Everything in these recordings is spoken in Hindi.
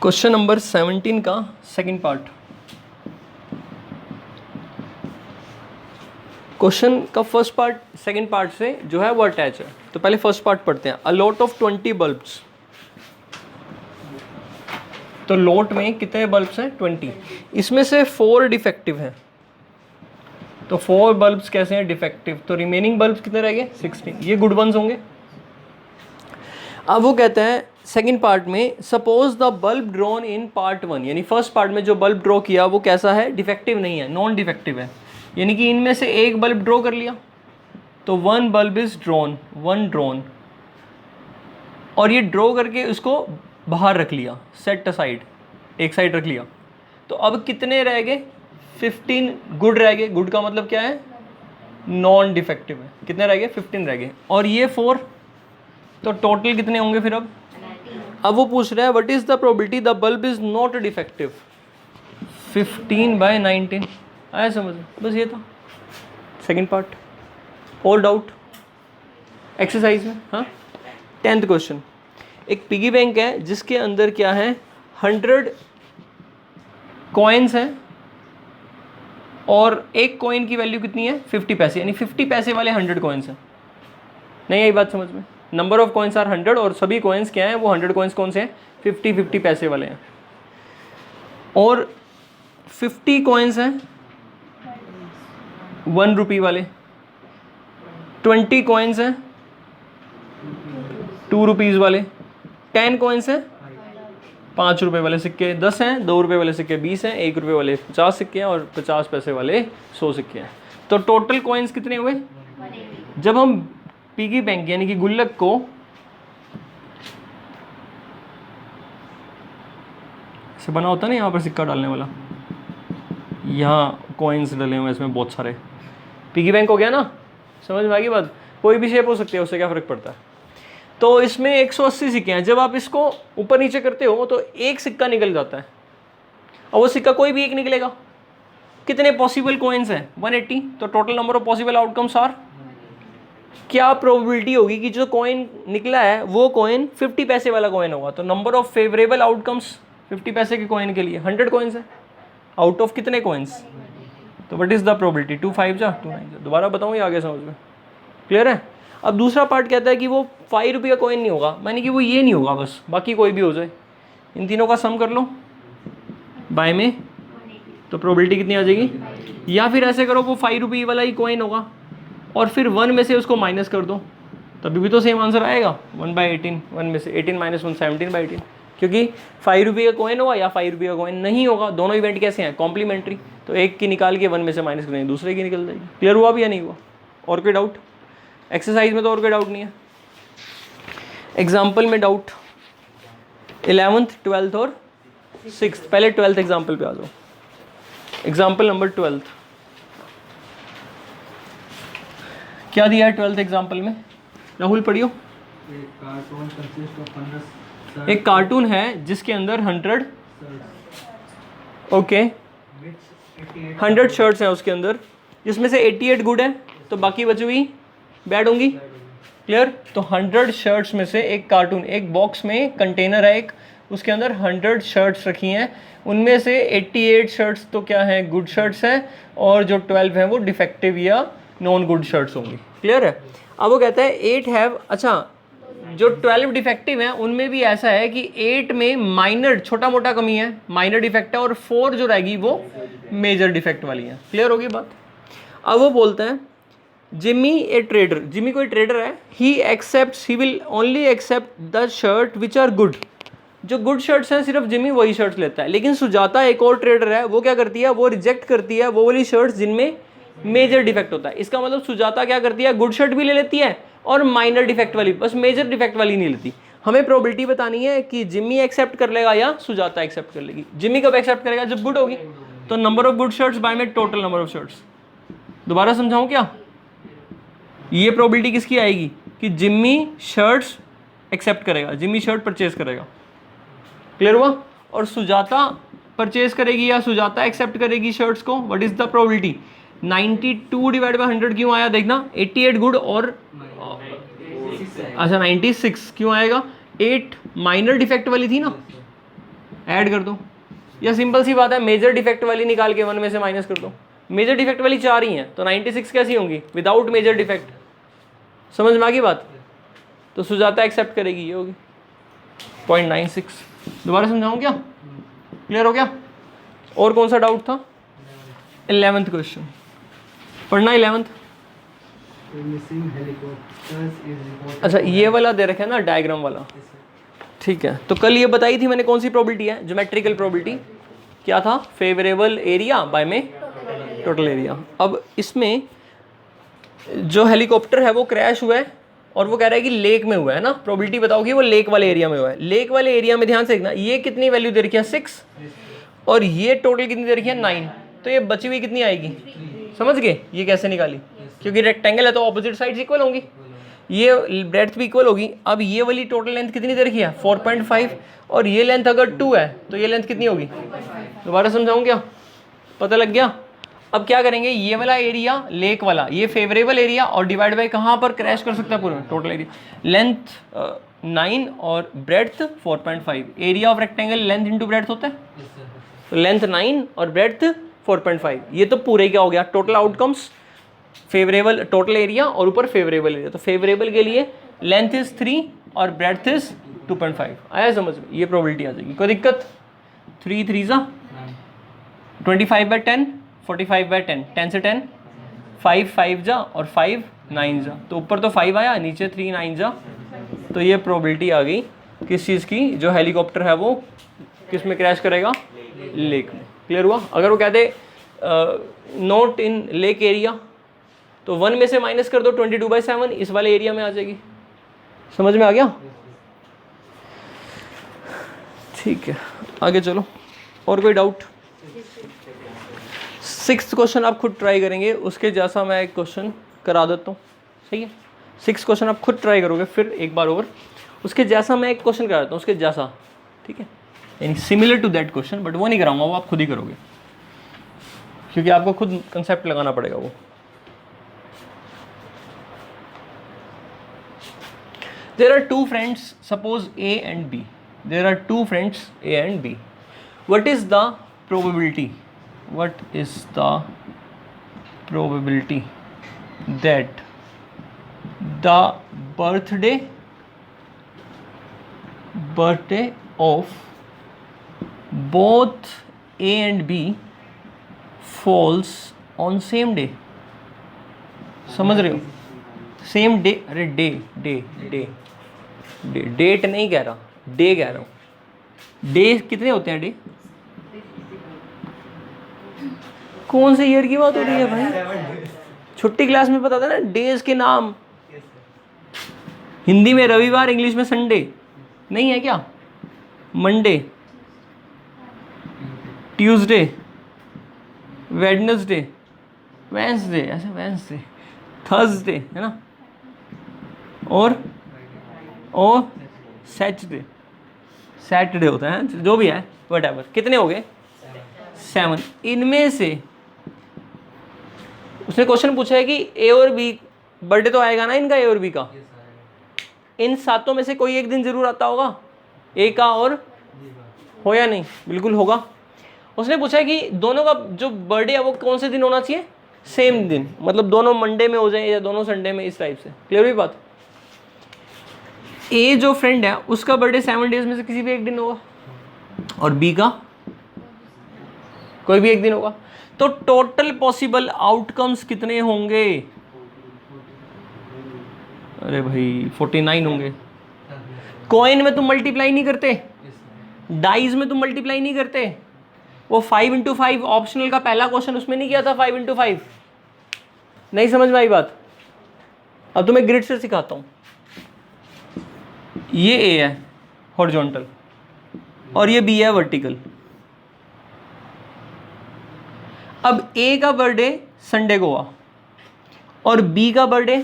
क्वेश्चन नंबर 17 का सेकंड पार्ट। क्वेश्चन का फर्स्ट पार्ट सेकंड पार्ट से जो है वो अटैच है, तो पहले फर्स्ट पार्ट पढ़ते हैं। अ लॉट ऑफ 20 बल्ब्स, तो लॉट में कितने बल्ब्स हैं? 20। इसमें से 4 डिफेक्टिव हैं, तो 4 बल्ब्स कैसे हैं? डिफेक्टिव। तो रिमेनिंग बल्ब्स कितने रह गए? 16। ये गुड वंस होंगे। अब वो कहते हैं सेकंड पार्ट में, suppose the bulb drawn in part 1, यानी फर्स्ट पार्ट में जो बल्ब ड्रॉ किया वो कैसा है? डिफेक्टिव नहीं है, नॉन डिफेक्टिव है। यानी कि इनमें से एक बल्ब ड्रॉ कर लिया, तो 1 बल्ब इज ड्रॉन, 1 ड्रॉन, और ये ड्रॉ करके उसको बाहर रख लिया, सेट असाइड, एक साइड रख लिया। तो अब कितने रह गए? 15 गुड रह गए। गुड का मतलब क्या है? नॉन डिफेक्टिव है। कितने रह गए? 15 रह गए। और ये 4, तो टोटल कितने होंगे फिर? अब वो पूछ रहा है what is the probability the bulb is not defective? 15/19। आया समझ? बस ये था सेकंड पार्ट। और डाउट एक्सरसाइज में? हाँ, 10th क्वेश्चन। एक पिगी बैंक है जिसके अंदर क्या है? 100 कॉइन्स हैं, और एक कॉइन की वैल्यू कितनी है? 50 पैसे, यानी 50 पैसे वाले 100 कॉइन्स हैं। नहीं आई बात समझ में? नंबर ऑफ कॉइन्स आर 100, और सभी कॉइन्स क्या हैं? वो 100 कॉइन्स कौन से हैं? 50 पैसे वाले हैं। और 50 कॉइन्स हैं 1 रुपये वाले, 20 कॉइन्स हैं 2 रुपीज़ वाले, 10 कॉइन्स हैं 5 रुपये वाले सिक्के, 10 हैं 2 रुपये वाले सिक्के, 20 हैं 1 रुपये वाले 50 सिक्के हैं, और 50 पैसे वाले 100 सिक्के हैं। तो टोटल कॉइन्स कितने हुए? जब हम पिगी बैंक यानी कि गुल्लक को से बना होता है ना, यहाँ पर सिक्का डालने वाला, यहाँ कॉइन्स डले हुए इसमें बहुत सारे, पिगी बैंक हो गया ना। समझ में आ गई बात? कोई भी शेप हो सकती है, उससे क्या फ़र्क पड़ता है। तो इसमें 180 सिक्के हैं। जब आप इसको ऊपर नीचे करते हो तो एक सिक्का निकल जाता है, और वो सिक्का कोई भी एक निकलेगा। कितने पॉसिबल कॉइन्स हैं? 180। तो total number of possible outcomes are, क्या प्रोबेबिलिटी होगी कि जो कॉइन निकला है वो कॉइन 50 पैसे वाला कॉइन होगा? तो नंबर ऑफ फेवरेबल आउटकम्स 50 पैसे के कॉइन के लिए 100 कॉइन्स है, आउट ऑफ कितने कॉइन्स? तो व्हाट इज द प्रोबेबिलिटी? 2 5 जा 2 9 जा। दोबारा बताऊँ या आगे समझ में क्लियर है? अब दूसरा पार्ट कहता है कि वो 5 रुपये का कॉइन नहीं होगा, मानी कि वो ये नहीं होगा, बस बाकी कोई भी हो जाए। इन तीनों का सम कर लो बाय में, तो प्रोबेबिलिटी कितनी आ जाएगी? या फिर ऐसे करो, वो 5 रुपये वाला ही कॉइन होगा, और फिर 1 में से उसको माइनस कर दो, तभी भी तो सेम आंसर आएगा। 1/18, 1 में से 18 - 1 17/18, क्योंकि 5 रुपये का कॉइन होगा या 5 रुपये का कॉइन नहीं होगा। दोनों इवेंट कैसे हैं? कॉम्प्लीमेंट्री। तो एक की निकाल के 1 में से माइनस करेंगे, दूसरे की निकल जाएगी। क्लियर हुआ भी या नहीं हुआ? और कोई डाउट? एक्सरसाइज में तो और कोई डाउट नहीं है। एग्जाम्पल में डाउट 11th 12th और 6th। पहले 12th एग्जाम्पल पे आ जाओ। एग्जाम्पल नंबर 12th क्या दिया है 12th एग्जाम्पल में? राहुल पढ़ियो। एक कार्टून है जिसके अंदर 100 ओके 100 शर्ट्स हैं उसके अंदर, जिसमें से 88 गुड है, तो बाकी बची हुई बैड होंगी। क्लियर? तो 100 शर्ट्स में से एक कार्टून, एक बॉक्स में कंटेनर है एक, उसके अंदर 100 शर्ट्स रखी हैं। उनमें से 88 शर्ट्स तो क्या हैं? गुड शर्ट्स हैं, और जो 12 हैं वो डिफेक्टिव या नॉन गुड शर्ट्स होंगी। क्लियर है? अब वो कहता है 8 हैव, अच्छा जो 12 डिफेक्टिव हैं उनमें भी ऐसा है कि 8 में माइनर छोटा मोटा कमी है, माइनर डिफेक्ट है, और 4 जो रहेगी वो मेजर डिफेक्ट वाली है। क्लियर होगी बात? अब वो बोलता है जिमी ए ट्रेडर, जिमी कोई ट्रेडर है, he will only accept the shirt which are good. जो गुड शर्ट्स हैं सिर्फ जिमी वही शर्ट्स लेता है। लेकिन सुजाता एक और ट्रेडर है, वो क्या करती है? वो रिजेक्ट करती है वो वाली शर्ट्स जिनमें मेजर डिफेक्ट होता है। इसका मतलब सुजाता क्या करती है? गुड शर्ट भी ले लेती है और माइनर डिफेक्ट वाली, बस मेजर डिफेक्ट वाली नहीं लेती। हमें प्रोबेबिलिटी बतानी है कि जिमी एक्सेप्ट कर लेगा या सुजाता एक्सेप्ट कर लेगी। जिमी कब एक्सेप्ट करेगा? जब गुड होगी। तो number of good shirts by में टोटल नंबर ऑफ शर्ट्स। दोबारा समझाऊं क्या? ये प्रोबेबिलिटी किसकी आएगी कि जिम्मी शर्ट्स एक्सेप्ट करेगा, जिम्मी शर्ट परचेज करेगा। क्लियर हुआ? और सुजाता परचेज करेगी या सुजाता एक्सेप्ट करेगी शर्ट्स को। What is the probability? 92/100 क्यों आया? देखना 88 गुड और अच्छा 96 क्यों आएगा? 8 माइनर डिफेक्ट वाली थी ना, ऐड कर दो, या सिंपल सी बात है मेजर डिफेक्ट वाली निकाल के 1 में से माइनस कर दो। मेजर डिफेक्ट वाली 4 ही हैं, तो 96 कैसी होंगी विदाउट मेजर डिफेक्ट? समझ में आ गई बात? तो सुजाता एक्सेप्ट करेगी, ये होगी 0.96। दोबारा समझाऊं क्या? क्लियर हो गया? और कौन सा डाउट था? 11th क्वेश्चन पढ़ना। 11th अच्छा ये वाला दे रखा है ना डायग्राम वाला, ठीक है। तो कल ये बताई थी मैंने कौन सी प्रोबेबिलिटी है, ज्योमेट्रिकल प्रोबेबिलिटी। क्या था? फेवरेबल एरिया बाय में टोटल एरिया। अब इसमें जो हेलीकॉप्टर है वो क्रैश हुआ है और वो कह रहा है कि लेक में हुआ है ना, प्रोबेबिलिटी बताओ कि वो लेक वाले एरिया में हुआ है। लेक वाले एरिया में ध्यान से देखना, ये कितनी वैल्यू दे रखी है 6 और ये टोटल कितनी दे रखी है 9, तो ये बची हुई कितनी आएगी? समझ गए ये कैसे निकाली? क्योंकि रेक्टेंगल है तो ऑपोजिट साइड्स इक्वल होंगी, ये ब्रेड्थ भी इक्वल होगी। अब ये वाली टोटल लेंथ कितनी दे रखी है 4.5 और ये लेंथ अगर 2 है तो ये लेंथ कितनी होगी? दोबारा समझाऊं क्या? पता लग गया? अब क्या करेंगे, ये वाला एरिया लेक वाला, ये फेवरेबल एरिया और डिवाइड बाय कहाँ पर क्रैश कर सकता है पूरा टोटल एरिया। लेंथ 9 और breadth 4.5। Area of rectangle length into breadth होता है, तो लेंथ 9 और ब्रेड्थ 4.5। ये तो पूरे क्या हो गया total outcomes, favourable total area और ऊपर फेवरेबल एरिया। तो फेवरेबल के लिए लेंथ इज 3 और ब्रेड्थ इज 2.5। आया समझ में? ये प्रोबेबिलिटी आ जाएगी, कोई दिक्कत? 3 3 25/10 45/10, 10 से 10 5 5 जा और 5 9 जा, तो ऊपर तो 5 आया, नीचे 3 9 जा। तो ये प्रोबेबिलिटी आ गई किस चीज़ की? जो हेलीकॉप्टर है वो किस में क्रैश करेगा? लेक में। क्लियर हुआ? अगर वो कहते नोट इन लेक एरिया तो 1 में से माइनस कर दो 22/7, इस वाले एरिया में आ जाएगी। समझ में आ गया? ठीक है आगे चलो। और कोई डाउट? 6th क्वेश्चन आप खुद ट्राई करेंगे, उसके जैसा मैं एक क्वेश्चन करा देता हूँ, सही है? 6 क्वेश्चन आप खुद ट्राई करोगे फिर एक बार और, उसके जैसा मैं एक क्वेश्चन करा देता हूँ उसके जैसा, ठीक है? यानी similar to that question, but वो नहीं कराऊंगा, वो आप खुद ही करोगे क्योंकि आपको खुद कंसेप्ट लगाना पड़ेगा वो। There are two friends, suppose A and B. There are two friends A and B. What is the probability? What is the probability that the birthday of both A and B falls on same day? समझ रहे हो? सेम डे, अरे day day day day, date नहीं कह रहा, डे कह रहा हूँ। डे कितने होते हैं? डे कौन से ईयर की बात हो रही है भाई? छुट्टी क्लास में पता था ना डेज के नाम। हिंदी में रविवार, इंग्लिश में संडे नहीं है क्या? मंडे, ट्यूसडे, वेडनेसडे, वेंसडे, ऐसे वेंसडे, थर्सडे है ना, और सैटरडे होता है, जो भी है व्हाटएवर। कितने हो गए? 7। इनमें से उसने क्वेश्चन पूछा है कि ए और बी बर्थडे तो आएगा ना इनका, ए और बी का। इन 7 में से कोई एक दिन जरूर आता होगा, ए का और हो या नहीं? बिल्कुल होगा। उसने पूछा है कि दोनों का जो बर्थडे है वो कौन से दिन होना चाहिए? सेम दिन, मतलब दोनों मंडे में हो जाए या दोनों संडे में, इस टाइप से। क्लियर हुई बात? ए जो फ्रेंड है उसका बर्थडे 7 डेज में से किसी भी एक दिन होगा और बी का कोई भी एक दिन होगा। तो टोटल पॉसिबल आउटकम्स कितने होंगे? अरे भाई 49 होंगे। कॉइन में तुम मल्टीप्लाई नहीं करते, डाइज में तुम मल्टीप्लाई नहीं करते। वो 5 × 5 ऑप्शनल का पहला क्वेश्चन उसमें नहीं किया था 5 × 5। नहीं समझ में आई बात? अब तुम्हें ग्रिड से सिखाता हूं। ये ए है हॉरिजॉन्टल और ये बी है वर्टिकल। अब ए का बर्थडे संडे को हुआ और बी का बर्थडे,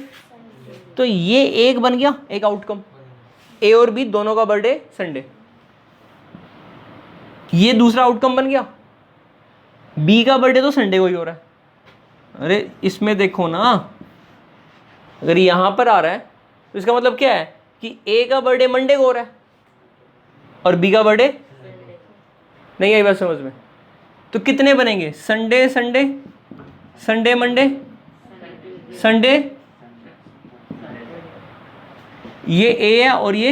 तो ये एक बन गया एक आउटकम। ए और बी दोनों का बर्थडे संडे, ये दूसरा आउटकम बन गया। बी का बर्थडे तो संडे को ही हो रहा है। अरे इसमें देखो ना, अगर यहां पर आ रहा है तो इसका मतलब क्या है कि ए का बर्थडे मंडे को हो रहा है और बी का बर्थडे नहीं आई बात समझ में? तो कितने बनेंगे? Sunday Sunday, Sunday Monday, Sunday, ये ए है और ये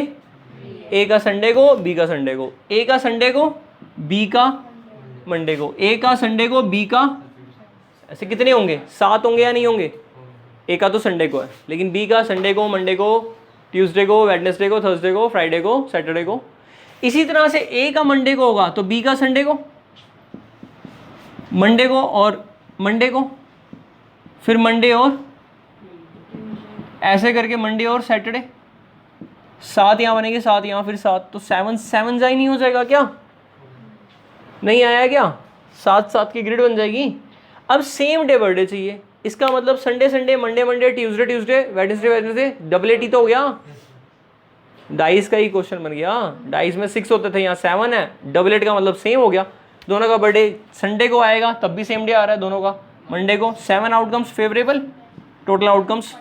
ए का संडे को, बी का संडे को, ए का संडे को, बी का मंडे को, ए का संडे को, बी का, ऐसे कितने होंगे? 7 होंगे या नहीं होंगे? ए का तो संडे को है, लेकिन बी का संडे को, मंडे को, ट्यूसडे को, वेडनेसडे को, थर्सडे को, फ्राइडे को, सैटरडे को। इसी तरह से ए का मंडे को होगा तो बी का संडे को, मंडे को और मंडे को, फिर मंडे और, ऐसे करके मंडे और सैटरडे। 7 यहाँ बनेंगे, 7 यहाँ, फिर 7, तो 7 7 जाई नहीं हो जाएगा क्या? नहीं आया क्या? 7 7 की ग्रिड बन जाएगी। अब सेम डे बर्थडे चाहिए, इसका मतलब Sunday Sunday, Monday Monday, Tuesday Tuesday, Wednesday Wednesday, double 8 ही तो हो गया। डाइस का ही क्वेश्चन बन गया। डाइस में 6 होते थे, यहाँ 7 है, डबल 8 का मतलब सेम हो गया। दोनों का बर्थडे संडे को आएगा, तब भी सेम डे आ रहा है दोनों का, मंडे को। 7 आउटकम्स फेवरेबल, टोटल आउटकम्स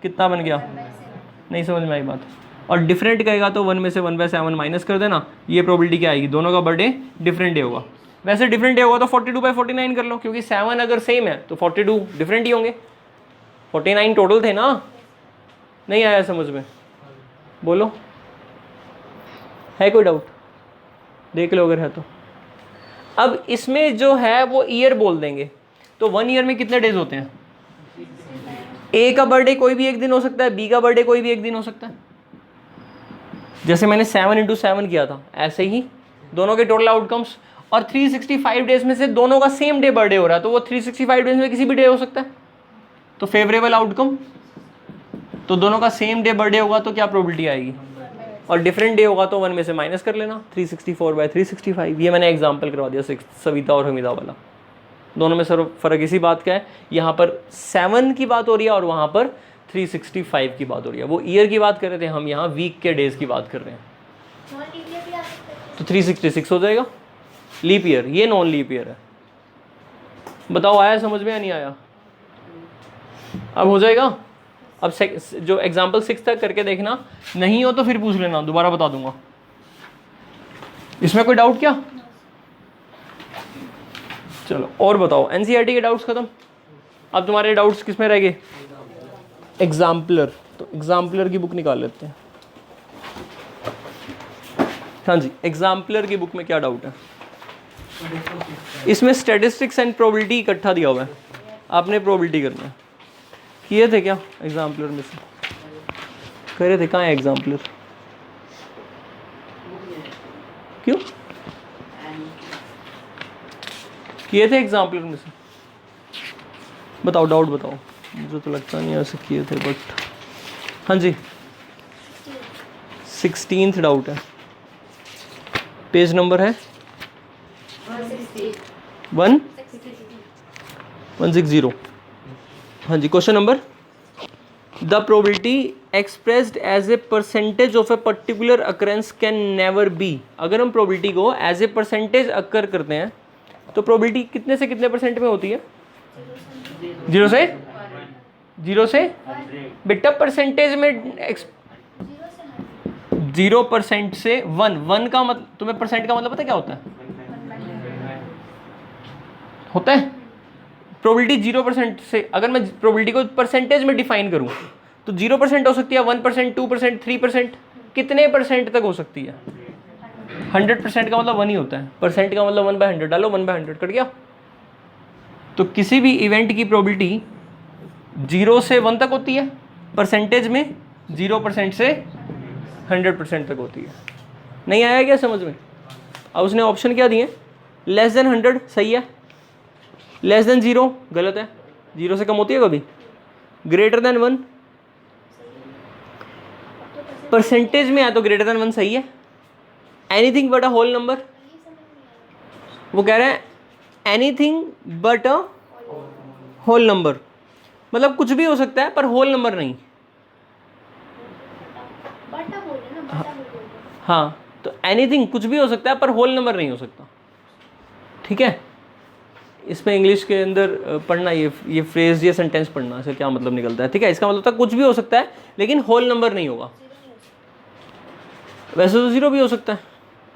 कितना बन गया? नहीं समझ में आई बात? और डिफरेंट कहेगा तो 1 में से 1/7 माइनस कर देना, ये प्रोबेबिलिटी क्या आएगी? दोनों का बर्थडे डिफरेंट डे होगा। वैसे डिफरेंट डे होगा तो 42/49 कर लो, क्योंकि 7 अगर सेम है तो 42 डिफरेंट ही होंगे। 49 टोटल थे ना? नहीं आया समझ में? बोलो, है कोई डाउट? देख लो अगर है तो। अब इसमें जो है वो ईयर बोल देंगे, तो 1 ईयर में कितने डेज होते हैं? ए का बर्थडे कोई भी एक दिन हो सकता है, बी का बर्थडे कोई भी एक दिन हो सकता है। जैसे मैंने 7 × 7 किया था, ऐसे ही दोनों के टोटल आउटकम्स। और 365 डेज में से दोनों का सेम डे बर्थडे हो रहा है, तो वो 365 डेज में किसी भी डे हो सकता है, तो फेवरेबल आउटकम। तो दोनों का सेम डे बर्थडे होगा तो क्या प्रोबेबिलिटी आएगी? और डिफरेंट डे होगा तो 1 में से माइनस कर लेना, 364/365। ये मैंने एग्जाम्पल करवा दिया सविता और हमीदा वाला। दोनों में सर फर्क इसी बात का है, यहाँ पर 7 की बात हो रही है और वहाँ पर 365 की बात हो रही है। वो ईयर की बात कर रहे थे, हम यहाँ वीक के डेज की बात कर रहे हैं। तो 366 हो जाएगा लीप ईयर, ये नॉन लीप ईयर है। बताओ आया समझ में या नहीं आया? अब हो जाएगा। अब जो एग्जाम्पल 6 तक करके देखना, नहीं हो तो फिर पूछ लेना, दोबारा बता दूंगा। इसमें कोई डाउट क्या? चलो और बताओ, एनसीईआरटी के डाउट्स खत्म। अब तुम्हारे डाउट्स किस में रह गए? एग्जाम्पलर। तो एग्जाम्पलर की बुक निकाल लेते हैं। हाँ जी, एग्जाम्पलर की बुक में क्या डाउट है? इसमें स्टैटिस्टिक्स एंड प्रोबेबिलिटी इकट्ठा दिया हुआ है, आपने प्रोबेबिलिटी करना है। किए थे क्या एग्जाम्पलर में से? कह रहे थे, कहाँ है एग्जाम्पलर? क्यों किए थे एग्जाम्पलर में से? बताओ, डाउट बताओ। मुझे तो लगता नहीं ऐसे किए थे, बट हाँ जी 16th डाउट है। पेज नंबर है 160। हाँ जी, question number, the probability expressed as a percentage of a particular occurrence can never be. अगर हम प्रोबेबिलिटी को एज ए परसेंटेज अकर करते हैं तो प्रोबेबिलिटी कितने से कितने परसेंट में होती है? 0 से बेटा परसेंटेज में 0% से 1 का मतलब, तुम्हें परसेंट का मतलब पता क्या होता है? होता है प्रोबेबिलिटी 0% से। अगर मैं प्रोबेबिलिटी को परसेंटेज में डिफाइन करूं तो 0% हो सकती है, 1%, 2%, 3%, कितने परसेंट तक हो सकती है? 100% का मतलब 1 ही होता है, परसेंट का मतलब 1/100 डालो, 1/100 कट गया। तो किसी भी इवेंट की प्रोबेबिलिटी 0 से 1 तक होती है, परसेंटेज में 0% से 100% तक होती है। नहीं आया क्या समझ में? अब उसने ऑप्शन क्या दिए? लेस देन 100 सही है, लेस देन 0 गलत है, 0 से कम होती है कभी, ग्रेटर देन 1, परसेंटेज में है तो ग्रेटर देन 1 सही है, anything but a whole number. वो कह रहे हैं anything but a whole number, मतलब कुछ भी हो सकता है पर होल नंबर नहीं। हाँ, तो एनीथिंग कुछ भी हो सकता है पर होल नंबर नहीं हो सकता। ठीक है, इसमें इंग्लिश के अंदर पढ़ना, ये फ्रेज, ये सेंटेंस पढ़ना, इसका क्या मतलब निकलता है। ठीक है, इसका मतलब था कुछ भी हो सकता है लेकिन होल नंबर नहीं होगा। वैसे तो 0 भी हो सकता है,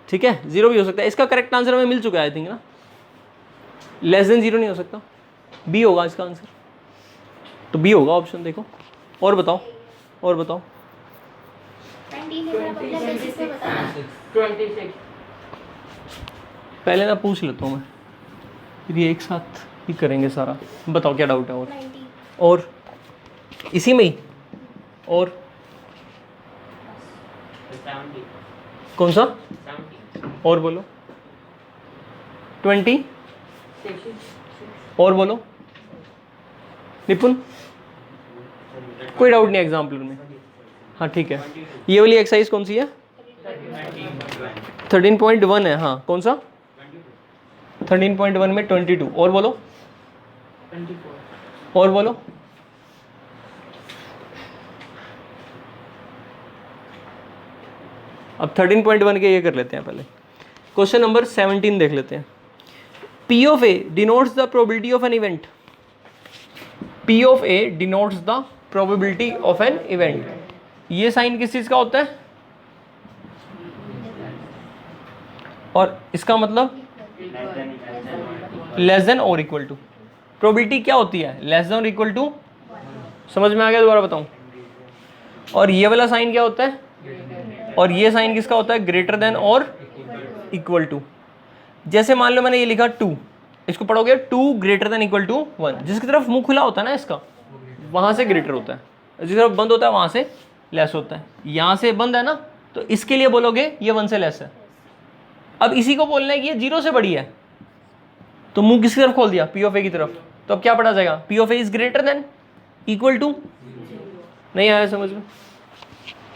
ठीक है, 0 भी हो सकता है। इसका करेक्ट आंसर हमें मिल चुका है आई थिंक ना, लेस देन 0 नहीं हो सकता, बी होगा इसका आंसर, तो बी होगा ऑप्शन। देखो और बताओ, और बताओ। 26। पहले ना पूछ लेता हूँ मैं, फिर ये एक साथ ही करेंगे सारा। बताओ क्या डाउट है और इसी में ही और 70। कौन सा और बोलो 20 और बोलो निपुण, कोई डाउट नहीं एग्जाम्पल में। हाँ ठीक है, ये वाली एक्सरसाइज कौन सी है? 13.1 है। हाँ कौन सा? 13.1 में 22 और बोलो 24। और बोलो अब 13.1 के ये कर लेते हैं पहले। क्वेश्चन नंबर 17 देख लेते हैं। P of A denotes the probability of an event. P of A denotes the probability of an event. ये साइन किस चीज का होता है? और इसका मतलब लेस देन और इक्वल टू। प्रोबेबिलिटी क्या होती है? लेस देन और इक्वल टू। समझ में आ गया? दोबारा बताऊं। और ये वाला साइन क्या होता है? और ये साइन किसका होता है? ग्रेटर देन और इक्वल टू। जैसे मान लो मैंने ये लिखा 2, इसको पढ़ोगे 2 ग्रेटर देन इक्वल टू 1। जिसकी तरफ मुंह खुला होता है ना इसका, वहां से ग्रेटर होता है, जिसकी तरफ बंद होता है वहां से लेस होता है। यहां से बंद है ना, तो इसके लिए बोलोगे ये 1 से लेस है। अब इसी को बोलना है कि ये 0 से बड़ी है, तो मुंह किसकी तरफ खोल दिया? पी ऑफ ए की तरफ। तो अब क्या पढ़ा जाएगा? P of A is greater than equal to. नहीं आया समझ में?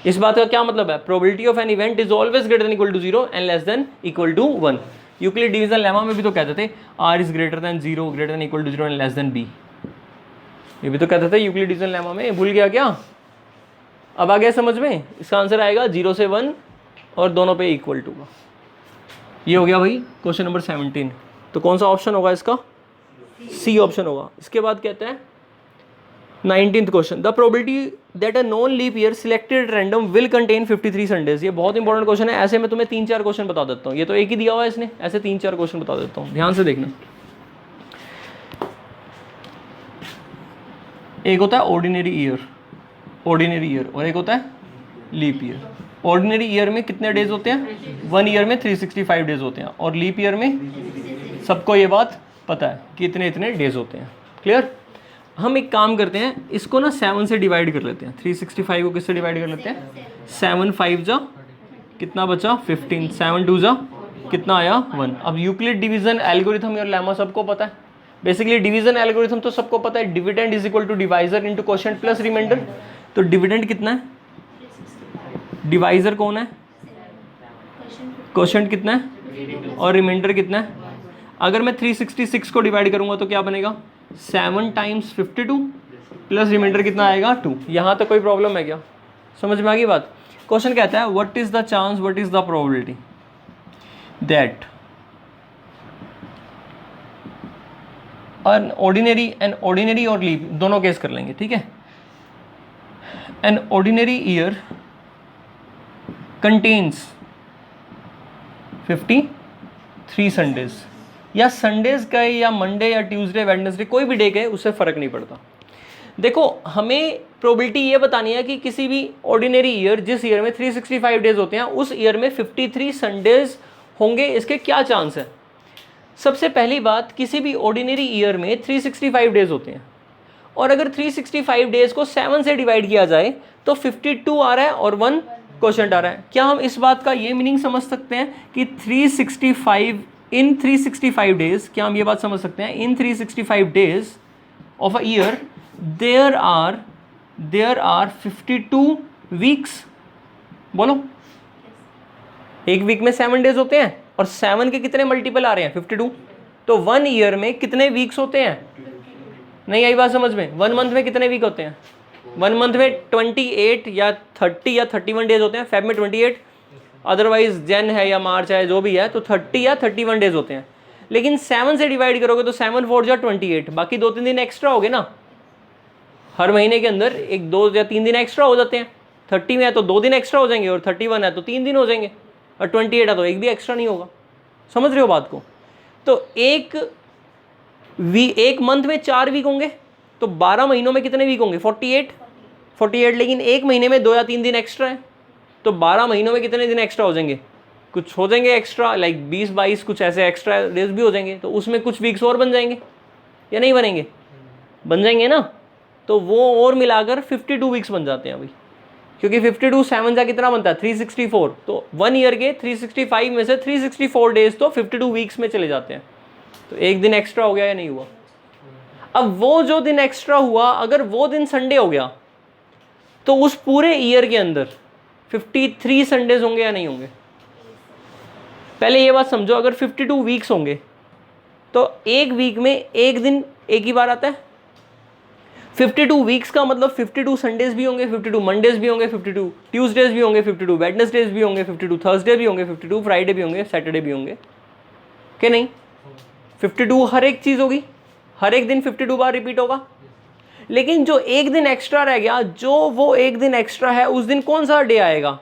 इस बात का क्या मतलब है? Probability of an event is always greater than equal to 0 and less than equal to 1। Euclid division lemma में भी तो कहते थे R is greater than 0, greater than equal to 0 and less than B. ये भी तो कहते थे यूक्लिड डिवीजन लेमा में। भूल गया क्या? अब आ गया समझ में? इसका आंसर आएगा 0 से 1 और दोनों पे इक्वल टू का। ये हो गया भाई क्वेश्चन नंबर 17। तो कौन सा ऑप्शन होगा इसका? सी ऑप्शन होगा। इसके बाद कहते हैं 19th question, the probability that a non leap year selected random will contain 53 Sundays. ये बहुत इंपॉर्टेंट क्वेश्चन है। ऐसे मैं तुम्हें 3-4 क्वेश्चन बता देता हूँ। ये तो एक ही दिया हुआ है इसने, ऐसे 3-4 क्वेश्चन बता देता हूँ, ध्यान से देखना। एक होता है ऑर्डिनरी ईयर, ऑर्डिनरी ईयर, और एक होता है लीप ईयर। ऑर्डिनरी ईयर में कितने डेज होते हैं? 1 ईयर में 365 डेज होते हैं, और लीप ईयर में सबको ये बात पता है कि इतने इतने डेज होते हैं। क्लियर? हम एक काम करते हैं, इसको ना 7 से डिवाइड कर लेते हैं। 365 को किससे डिवाइड कर लेते हैं? 7 5 जा कितना बचा? 15। 7 2 जा कितना आया? 1। अब यूक्लिड डिवीजन एल्गोरिथम और लेमा सबको पता है। बेसिकली डिवीजन एल्गोरिथम तो सबको पता है, dividend is equal to divisor into quotient plus remainder. तो डिविडेंड कितना है? डिवाइजर कौन है? क्वोशिएंट कितना है? और रिमाइंडर कितना है? अगर मैं 366 को डिवाइड करूंगा तो क्या बनेगा? 7 टाइम्स 52 प्लस रिमाइंडर कितना आएगा? 2। यहाँ तक कोई प्रॉब्लम है क्या? समझ में आ गई बात? क्वेश्चन कहता है what is the chance, what is the probability that an ordinary और लीप दोनों केस कर लेंगे, ठीक है। An ordinary year contains 53 Sundays, या संडेज का या मंडे या ट्यूसडे वेडनेसडे कोई भी डे का है, उससे फ़र्क नहीं पड़ता। देखो हमें प्रोबेबिलिटी ये बतानी है कि किसी भी ऑर्डिनरी ईयर जिस ईयर में 365 डेज होते हैं उस ईयर में 53 संडेज होंगे, इसके क्या चांस है। सबसे पहली बात, किसी भी ऑर्डिनरी ईयर में 365 डेज होते हैं, और अगर 365 डेज को 7 से डिवाइड किया जाए तो 52 आ रहा है और 1 क्वोशिएंट आ रहा है। क्या हम इस बात का ये मीनिंग समझ सकते हैं कि 365 डेज, क्या हम ये बात समझ सकते हैं in 365 days of a year there are 52 weeks? बोलो, एक वीक में 7 डेज होते हैं और 7 के कितने मल्टीपल आ रहे हैं? 52। तो 1 ईयर में कितने वीक्स होते हैं? नहीं आई बात समझ में? 1 मंथ में कितने वीक होते हैं? 1 मंथ में 28 या 30 या 31 डेज होते हैं। फेब में 28, अदरवाइज जन है या मार्च है जो भी है, तो 30 या 31 डेज होते हैं। लेकिन 7 से डिवाइड करोगे तो 7 4 जा 28, बाकी 2-3 दिन एक्स्ट्रा हो गए ना। हर महीने के अंदर 1 2 या 3 दिन एक्स्ट्रा हो जाते हैं। 30 में है तो 2 दिन एक्स्ट्रा हो जाएंगे, और 31 है तो 3 दिन हो जाएंगे। और 28 है तो एक भी एक्स्ट्रा नहीं होगा। समझ रहे हो बात को? तो एक मंथ में 4 वीक होंगे, तो 12 महीनों में कितने वीक होंगे? 48। लेकिन एक महीने में 2 या 3 दिन एक्स्ट्रा है, तो 12 महीनों में कितने दिन एक्स्ट्रा हो जाएंगे? कुछ हो जाएंगे एक्स्ट्रा, लाइक 20-22 कुछ ऐसे एक्स्ट्रा डेज भी हो जाएंगे, तो उसमें कुछ वीक्स और बन जाएंगे या नहीं बनेंगे? बन जाएंगे ना। तो वो और मिलाकर 52 वीक्स बन जाते हैं अभी, क्योंकि 52 7 जा कितना बनता है? 364। तो 1 ईयर के 365 में से 364 डेज तो 52 वीक्स में चले जाते हैं। तो एक दिन एक्स्ट्रा हो गया या नहीं हुआ? अब वो जो दिन एक्स्ट्रा हुआ, अगर वो दिन संडे हो गया, तो उस पूरे ईयर के अंदर 53 संडेज होंगे या नहीं होंगे? पहले ये बात समझो, अगर 52 वीक्स होंगे तो एक वीक में एक दिन एक ही बार आता है। 52 वीक्स का मतलब 52 संडेज भी होंगे, 52 मंडेज भी होंगे, 52 ट्यूसडेज भी होंगे, 52 वेडनेसडेज भी होंगे, 52 थर्सडे भी होंगे, 52 फ्राइडे भी होंगे, सैटरडे भी होंगे, कि नहीं? 52 हर एक चीज़ होगी, हर एक दिन 52 बार रिपीट होगा। लेकिन जो एक दिन एक्स्ट्रा रह गया, जो वो एक दिन एक्स्ट्रा है, उस दिन कौन सा डे आएगा?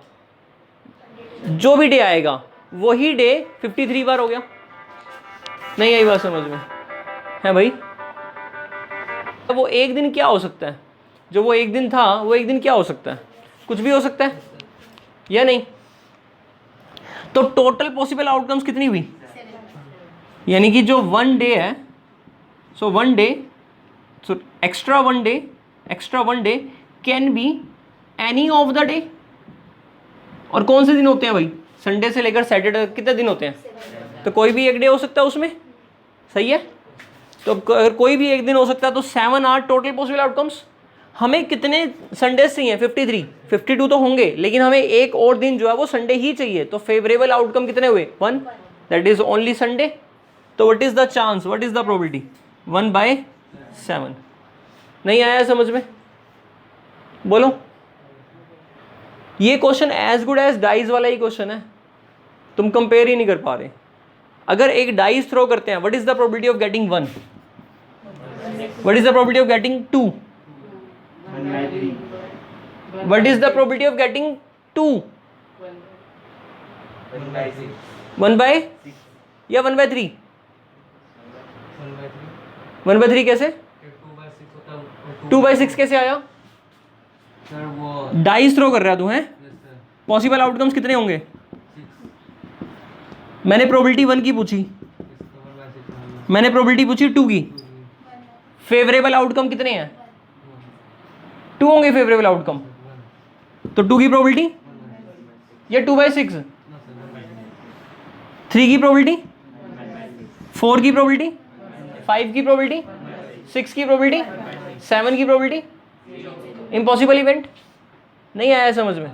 जो भी डे आएगा वही डे 53 बार हो गया। नहीं आई बात समझ में? है भाई? वो एक दिन क्या हो सकता है? जो वो एक दिन था, वो एक दिन क्या हो सकता है? कुछ भी हो सकता है या नहीं? तो टोटल पॉसिबल आउटकम्स कितनी हुई? यानी कि जो 1 डे है, सो 1 day, so extra one day can be any of the day. और कौन से दिन होते हैं भाई? संडे से लेकर सैटरडे कितने दिन होते हैं? तो कोई भी एक डे हो सकता है उसमें, सही है? तो अगर कोई भी एक दिन हो सकता है तो 7 आर टोटल पॉसिबल आउटकम्स। हमें कितने संडेज चाहिए? 53। 52 तो होंगे, लेकिन हमें एक और दिन जो है वो संडे ही चाहिए। तो फेवरेबल आउटकम कितने हुए? 1, दैट इज ओनली संडे। तो what is the chance, what is the probability? 1/7। नहीं आया समझ में? बोलो। ये question as good as dice वाला ही क्वेश्चन है, तुम कंपेयर ही नहीं कर पा रहे। अगर एक डाइस थ्रो करते हैं, what is the probability of getting 1? What is the probability of getting 2? What is the probability of getting 2? 1/6 या 1/3? 1/3 कैसे? 2/6 कैसे आया? डाइस थ्रो कर रहा तू है? पॉसिबल आउटकम्स कितने होंगे? मैंने प्रोबेबिलिटी 1 की पूछी, मैंने प्रोबेबिलिटी पूछी 2 की। फेवरेबल आउटकम कितने हैं? 2 होंगे फेवरेबल आउटकम। तो 2 की प्रोबेबिलिटी या 2/6? 3 की प्रोबेबिलिटी, 4 की प्रोबेबिलिटी, 5 की प्रोबेबिलिटी, 6 की प्रोबेबिलिटी, 7 की प्रोबेबिलिटी। Impossible event. नहीं आया समझ में?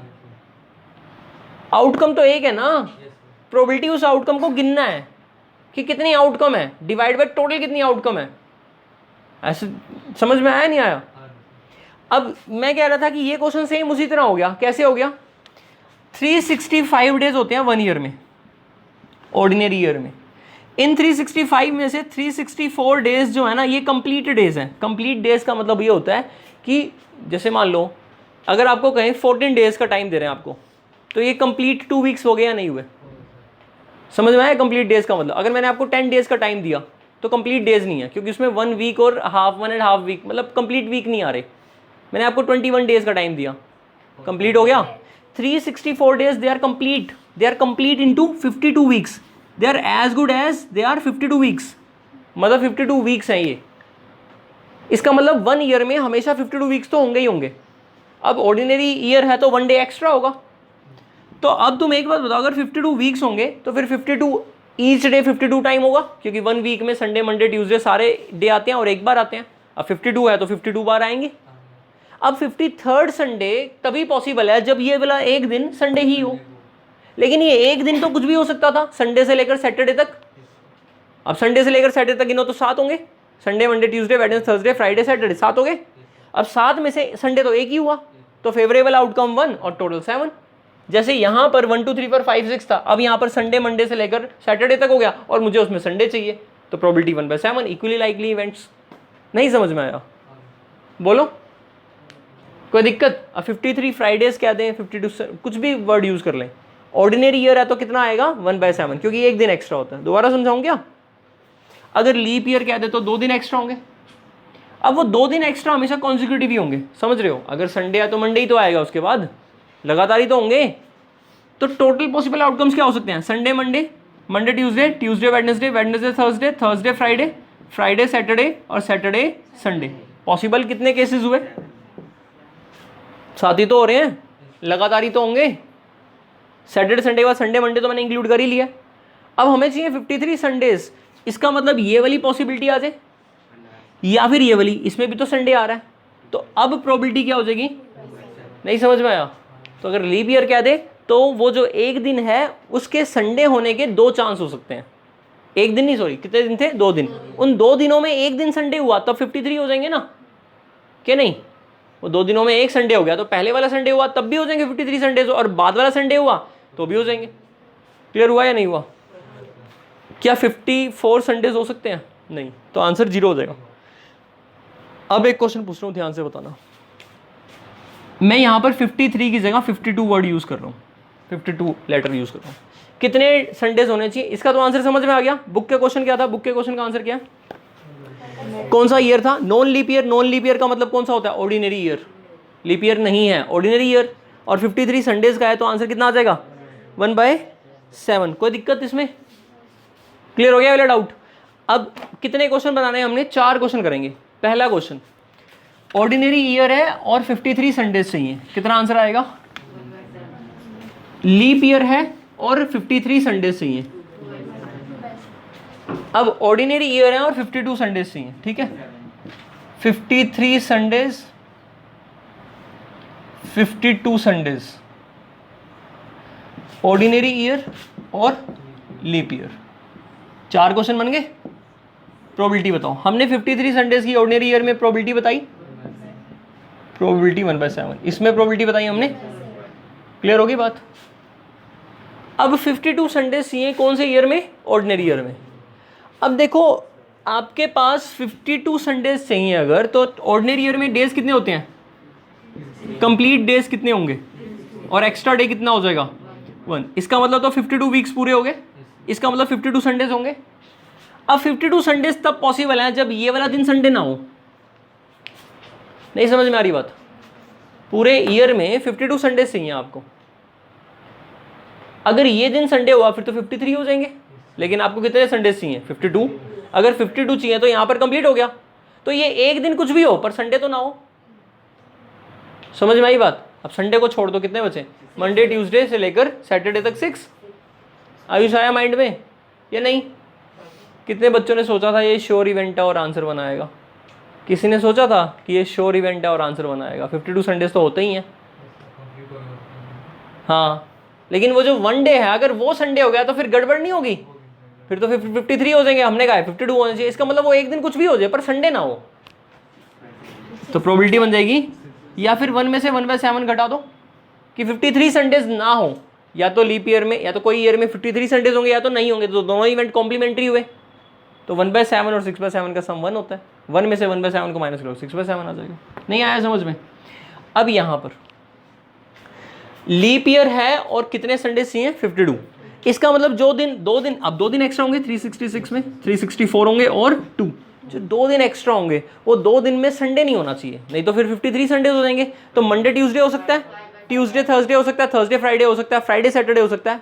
आउटकम तो एक है ना, प्रोबेबिलिटी उस आउटकम को गिनना है कि कितनी आउटकम है डिवाइड बाय टोटल कितनी आउटकम है। ऐसे समझ में आया नहीं आया? अब मैं कह रहा था कि ये क्वेश्चन सेम उसी तरह हो गया। कैसे हो गया? 365 डेज होते हैं 1 ईयर में, ऑर्डिनरी ईयर में। इन 365 में से 364 डेज जो है ना, ये कंप्लीट डेज हैं। कंप्लीट डेज का मतलब ये होता है कि जैसे मान लो अगर आपको कहें 14 डेज का टाइम दे रहे हैं आपको, तो ये कंप्लीट 2 वीक्स हो गए या नहीं हुए? समझ में आया कंप्लीट डेज का मतलब? अगर मैंने आपको 10 डेज का टाइम दिया तो कंप्लीट डेज नहीं है, क्योंकि उसमें 1 वीक और 1.5 वीक, मतलब कंप्लीट वीक नहीं आ रहे। मैंने आपको 21 डेज का टाइम दिया, कंप्लीट हो गया। 364 days they are complete into 52 weeks. They are as good as they are 52 weeks, मतलब 52 वीक्स हैं ये। इसका मतलब 1 ईयर में हमेशा 52 वीक्स तो होंगे ही होंगे। अब ऑर्डिनरी ईयर है तो 1 डे एक्स्ट्रा होगा। तो अब तुम एक बात बताओ, अगर 52 वीक्स होंगे तो फिर 52 ईच डे 52 टाइम होगा, क्योंकि 1 वीक में संडे मंडे ट्यूसडे सारे डे आते हैं और एक बार आते हैं। अब 52 है तो 52 बार आएंगे। अब 53rd संडे तभी पॉसिबल है जब ये वाला एक दिन संडे ही हो, लेकिन ये एक दिन तो कुछ भी हो सकता था संडे से लेकर सैटरडे तक। अब संडे से लेकर सैटरडे तक गिनो तो 7 होंगे, Sunday Monday Tuesday Wednesday Thursday Friday Saturday 7 हो गए। अब 7 में से संडे तो एक ही हुआ, तो फेवरेबल आउटकम 1 और टोटल 7। जैसे यहाँ पर 1 2 3 4 5 6 था, अब यहाँ पर संडे मंडे से लेकर सैटरडे तक हो गया और मुझे उसमें संडे चाहिए, तो प्रोबेबिलिटी 1/7 इक्वली लाइकली इवेंट्स। नहीं समझ में आया? बोलो कोई दिक्कत? अब 53 फ्राइडेज कह दें, 52 कुछ भी वर्ड यूज़ कर लें, ऑर्डिनरी ईयर है तो कितना आएगा 1/7, क्योंकि एक दिन एक्स्ट्रा होता है। दोबारा समझाऊं क्या? अगर लीप ईयर कह दे तो 2 दिन एक्स्ट्रा होंगे। अब वो 2 दिन एक्स्ट्रा हमेशा कॉन्जिक्यूटिव ही होंगे, समझ रहे हो? अगर संडे है तो मंडे ही तो आएगा, उसके बाद लगातार ही तो होंगे। तो टोटल पॉसिबल आउटकम्स क्या हो सकते हैं? Sunday Monday, Monday Tuesday, Tuesday Wednesday, Wednesday Thursday, Thursday Friday, Friday Saturday और सैटरडे संडे। पॉसिबल कितने केसेस हुए? साथ ही तो हो रहे हैं, लगातार ही तो होंगे। सैटरडे संडे के बाद संडे मंडे तो मैंने इंक्लूड कर ही लिया। अब हमें चाहिए 53 संडेज। इसका मतलब ये वाली पॉसिबिलिटी आ जाए या फिर ये वाली, इसमें भी तो संडे आ रहा है। तो अब प्रोबेबिलिटी क्या हो जाएगी? नहीं समझ में आया? तो अगर लीप ईयर कह दे तो वो जो एक दिन है उसके संडे होने के 2 चांस हो सकते हैं। एक दिन नहीं, सॉरी, कितने दिन थे? 2 दिन। उन 2 दिनों में एक दिन संडे हुआ तब 53 हो जाएंगे ना, क्या नहीं? वो 2 दिनों में एक संडे हो गया तो पहले वाला संडे हुआ तब भी हो जाएंगे 53 संडेज, और बाद वाला संडे हुआ तो भी हो जाएंगे। क्लियर हुआ या नहीं हुआ? क्या 54 संडेज हो सकते हैं? नहीं, तो आंसर 0 हो जाएगा। अब एक क्वेश्चन पूछ रहा हूं, ध्यान से बताना। मैं यहां पर 53 की जगह 52 वर्ड यूज कर रहा हूं, 52 लेटर यूज कर रहा हूं। कितने संडेज होने चाहिए? इसका तो आंसर समझ में आ गया। बुक के क्वेश्चन क्या था? बुक के क्वेश्चन का आंसर क्या है? कौन सा ईयर था? Non leap year. Non leap year का मतलब कौन सा होता है? Ordinary year. लीप ईयर नहीं है, ऑर्डिनरी ईयर। और 53 संडेज का है तो आंसर कितना आ जाएगा? 1/7। कोई दिक्कत इसमें? क्लियर हो गया वाला डाउट? अब कितने क्वेश्चन बनाने हैं हमने? 4 क्वेश्चन करेंगे। पहला क्वेश्चन, ऑर्डिनरी ईयर है और 53 संडेज चाहिए, कितना आंसर आएगा? लीप ईयर है और 53 संडेज चाहिए। अब ऑर्डिनरी ईयर है और 52 संडेज चाहिए, ठीक है? 53 संडेज, 52 संडेज, ऑर्डिनरी ईयर और लीप ईयर। 4 क्वेश्चन बन गए। प्रोबेबिलिटी बताओ। हमने 53 संडेज की ऑर्डिनरी ईयर में प्रोबेबिलिटी बताई, प्रोबेबिलिटी 1/7। इसमें प्रोबेबिलिटी बताई हमने। क्लियर होगी बात? अब 52 संडेज चाहिए कौन से ईयर में? ऑर्डिनरी ईयर में। अब देखो, आपके पास 52 संडेज चाहिए अगर, तो ऑर्डिनरी ईयर में डेज कितने होते हैं? कंप्लीट डेज कितने होंगे? और एक्स्ट्रा डे कितना हो जाएगा? 1। इसका मतलब तो 52 वीक्स पूरे हो गए। इसका मतलब 52 संडेज होंगे। अब 52 संडेज तब पॉसिबल है जब ये वाला दिन संडे ना हो। नहीं समझ में आ रही बात? पूरे ईयर में 52 संडेज चाहिए आपको। अगर ये दिन संडे हुआ फिर तो 53 हो जाएंगे, लेकिन आपको कितने संडेज चाहिए? 52। अगर 52 चाहिए तो यहां पर कंप्लीट हो गया। तो ये एक दिन कुछ भी हो पर संडे तो ना हो। समझ में आई बात? अब संडे को छोड़ दो, कितने बचे? मंडे ट्यूसडे से लेकर सैटरडे तक 6। आयुष आया माइंड में या नहीं? कितने बच्चों ने सोचा था ये श्योर इवेंट है और आंसर बनाएगा? किसी ने सोचा था कि ये श्योर इवेंट है और आंसर बनाएगा? 52 संडेज तो होते ही हैं। हाँ, लेकिन वो जो 1 डे है अगर वो संडे हो गया तो फिर गड़बड़ नहीं होगी? फिर तो 53 हो जाएंगे। हमने कहा है 52 होने चाहिए। इसका मतलब वो एक दिन कुछ भी हो जाए पर संडे ना हो। तो प्रोबेबिलिटी बन जाएगी, या फिर 1 में से 1/7 घटा दो कि 53 संडेज ना हो। या तो लीप ईयर में या तो कोई ईयर में 53 संडेज होंगे या तो नहीं होंगे, तो दोनों इवेंट कॉम्प्लीमेंट्री हुए। तो 1/7 और 6/7 का सम 1 होता है। 1 में से 1/7 को माइनस करो, 6/7 आ जाएगा। नहीं आया समझ में? अब यहां पर लीप ईयर है और कितने संडेज चाहिए? 52। इसका मतलब जो दिन 2 दिन, अब 2 दिन एक्स्ट्रा होंगे 366 में, 364 होंगे और 2। जो 2 दिन एक्स्ट्रा होंगे वो 2 दिन में संडे नहीं होना चाहिए, नहीं तो फिर 53 संडेज हो जाएंगे। तो मंडे ट्यूसडे हो सकता है, ट्यूसडे थर्सडे हो सकता है, थर्सडे फ्राइडे हो सकता है, फ्राइडे सैटरडे हो सकता है,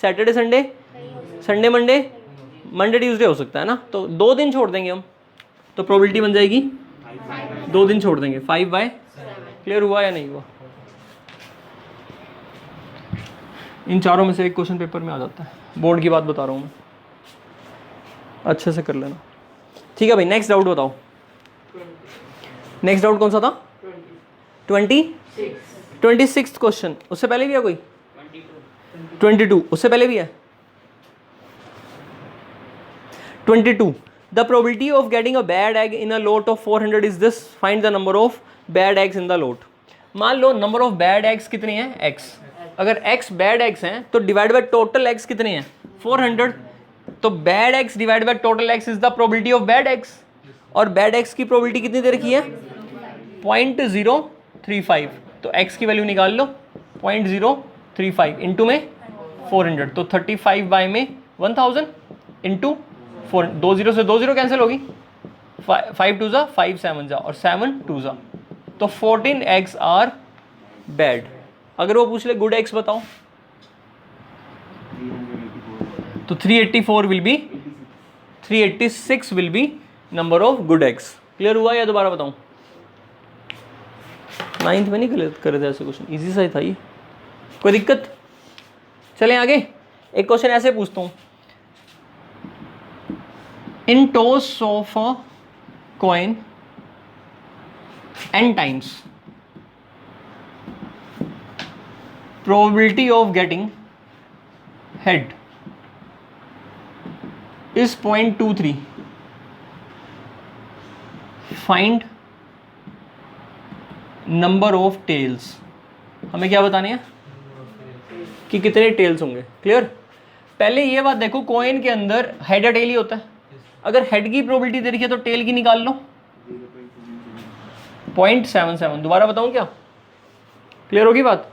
Saturday Sunday, Sunday Monday, Monday Tuesday हो सकता है ना। तो 2 दिन छोड़ देंगे हम, तो प्रोबेबिलिटी बन जाएगी 2 दिन छोड़ देंगे, 5/7। क्लियर हुआ या नहीं हुआ? इन चारों में से एक क्वेश्चन पेपर में आ जाता है। बोर्ड की बात बता रहा हूँ मैं, अच्छे से कर लेना। ठीक है भाई, नेक्स्ट डाउट बताओ। नेक्स्ट डाउट कौन सा था? 26 क्वेश्चन। उससे पहले भी है कोई? 22। उससे पहले भी है 22। The probability of getting a bad egg in a lot of 400 is this, find the number of bad eggs in the lot. मान लो नंबर ऑफ बैड एग्स कितने हैं? x। अगर x बैड एग्स हैं तो डिवाइड बाय टोटल एग्स कितने हैं? 400। तो bad eggs divide by total eggs is the probability of bad eggs. और बैड एग्स की प्रोबेबिलिटी कितनी दे रखी है? 0.035। तो x की वैल्यू निकाल लो, 0.035 इंटू में 400, तो 35 बाय में 1000 इंटू 4, 2 0 से 2 0 कैंसिल होगी, 5 2 जा 5 7 जा और 7 2 जा, तो 14 eggs आर बैड। अगर वो पूछ ले गुड एग्स बताओ तो 384 will be 386 will be number of good eggs. Clear हुआ या दोबारा बताऊं? 9th में नहीं करे थे ऐसे क्वेश्चन, इजी सा ही था ये, कोई दिक्कत? चलें आगे। एक क्वेश्चन ऐसे पूछता हूं, in toss of a coin n times, probability of getting head is 0.23, find number of tails। हमें क्या बताने हैं कि कितने टेल्स होंगे। क्लियर? पहले ये बात देखो, कॉइन के अंदर हेड या टेल ही होता है, अगर हेड की प्रोबेबिलिटी दे रखी है तो टेल की निकाल लो, 0.77। दोबारा बताऊं क्या? क्लियर होगी बात?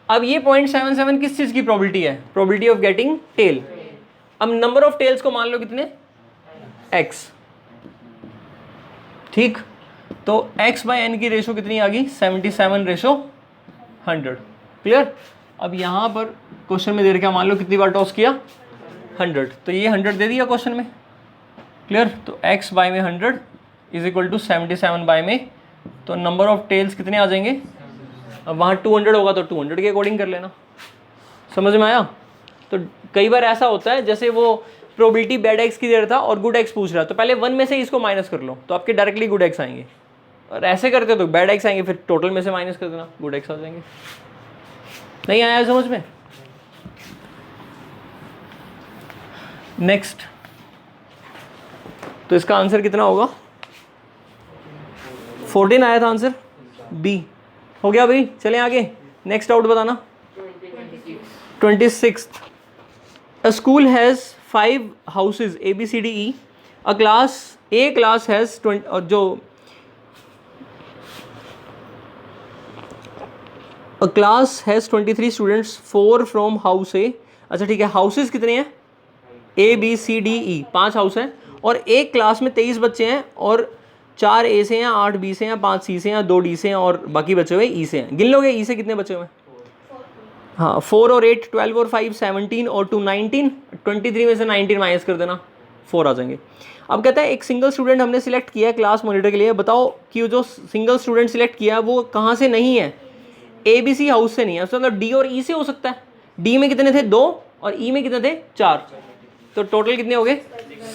अब ये 0.77 किस चीज की प्रोबेबिलिटी है? Probability of getting tail. अब नंबर ऑफ टेल्स को मान लो कितने, x, ठीक, तो x बाय n की रेशो कितनी आ गई, 77/100। क्लियर? अब यहां पर क्वेश्चन में दे रखा, मान लो कितनी बार टॉस किया, 100, तो ये 100 दे दिया क्वेश्चन में। क्लियर? तो x बाय में 100 इज इक्वल टू 77 बाय में, तो नंबर ऑफ टेल्स कितने आ जाएंगे, अब वहाँ 200 होगा तो 200 के अकॉर्डिंग कर लेना। समझ में आया? तो कई बार ऐसा होता है, जैसे वो प्रोबेबिलिटी बैड एक्स की दे रहा था और गुड एक्स पूछ रहा है, तो पहले 1 में से इसको माइनस कर लो तो आपके डायरेक्टली गुड एक्स आएंगे, और ऐसे करते तो बैड एक्स आएंगे, फिर टोटल में से माइनस कर देना, गुड एक्स आ जाएंगे। नहीं आया समझ में? नेक्स्ट, तो इसका आंसर कितना होगा, 14 आया था आंसर, बी। हो गया भाई? चलें आगे। नेक्स्ट डाउट बताना। 26th, a school has 5 houses A B C D E, a class has 20, और जो a class has 23 students, 4 from house A। अच्छा ठीक है, हाउसेस कितने हैं, A B C D E, 5 house हैं, और एक क्लास में 23 बच्चे हैं, और 4 A से हैं, 8 B से हैं, 5 C से हैं, 2 D से हैं, और बाकी बचे हुए E से हैं। गिन लोगे E से कितने बचे हुए हैं? हाँ, 4 और 8 12 और 5 17 और 2 19, 23 में से 19 माइनस कर देना, 4 आ जाएंगे। अब कहता है एक सिंगल स्टूडेंट हमने सिलेक्ट किया है क्लास मॉनिटर के लिए, बताओ कि जो सिंगल स्टूडेंट सिलेक्ट किया है वो कहाँ से नहीं है, ABC हाउस से नहीं है, मतलब D और E से हो सकता है। D में कितने थे, 2, और E में कितने थे, 4, तो टोटल कितने हो गए,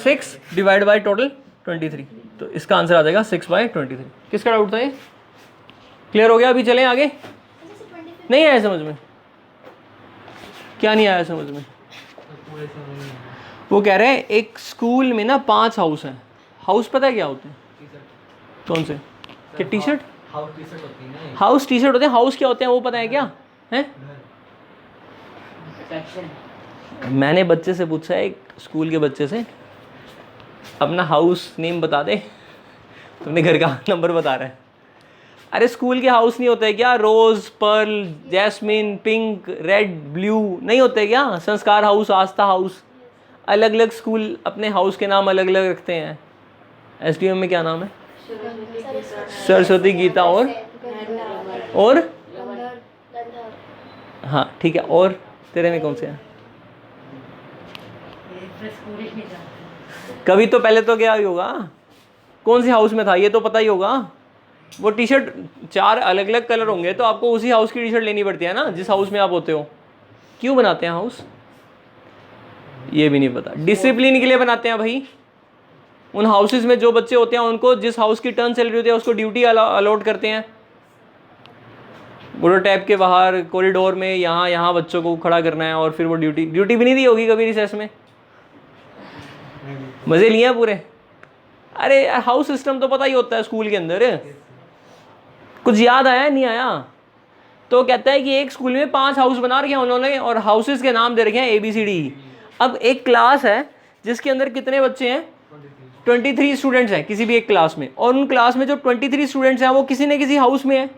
6 डिवाइड बाई टोटल 23, तो इसका आंसर आ जाएगा 6/23। किसका डाउट था ये? क्लियर हो गया? अभी चलें आगे। नहीं आया समझ में? क्या नहीं आया समझ में? वो कह रहे हैं एक स्कूल में ना 5 हाउस हैं। हाउस पता है क्या होते हैं? कौन से? क्या T shirt? House T shirt होते हैं। हाउस क्या होते हैं वो पता है क्या है? मैंने बच्चे से पूछा, एक स्कूल के बच्चे से, अपना हाउस नेम बता दे, तुमने घर का नंबर बता रहा है। अरे स्कूल के हाउस नहीं होते क्या, rose, pearl, jasmine, pink, red, blue नहीं होते क्या? संस्कार हाउस, आस्था हाउस, अलग अलग स्कूल अपने हाउस के नाम अलग अलग रखते हैं। SDM में क्या नाम है? सरस्वती, गीता और हाँ ठीक है, और तेरे में कौन से हैं? कभी तो पहले तो क्या ही होगा, कौन सी हाउस में था ये तो पता ही होगा। वो टी शर्ट 4 अलग अलग कलर होंगे तो आपको उसी हाउस की टी शर्ट लेनी पड़ती है ना, जिस हाउस में आप होते हो। क्यों बनाते हैं हाउस? ये भी नहीं पता। डिसिप्लिन के लिए बनाते हैं भाई। उन हाउसेस में जो बच्चे होते हैं उनको जिस हाउस की टर्न चल रही होती है उसको ड्यूटी अलॉट करते हैं। बुरो टैप के बाहर कॉरिडोर में यहाँ बच्चों को खड़ा करना है, और फिर वो ड्यूटी भी नहीं दी होगी कभी रिसेस में? मजे लिए हैं पूरे? अरे हाउस सिस्टम तो पता ही होता है स्कूल के अंदर। कुछ याद आया नहीं आया? तो कहता है कि एक स्कूल में 5 हाउस बना रखे हैं उन्होंने, और हाउसेस के नाम दे रखे हैं ABCD। अब एक क्लास है जिसके अंदर कितने बच्चे हैं? 23 स्टूडेंट्स हैं किसी भी एक क्लास में, और उन क्लास में जो 23 स्टूडेंट्स हैं वो किसी न किसी हाउस में है।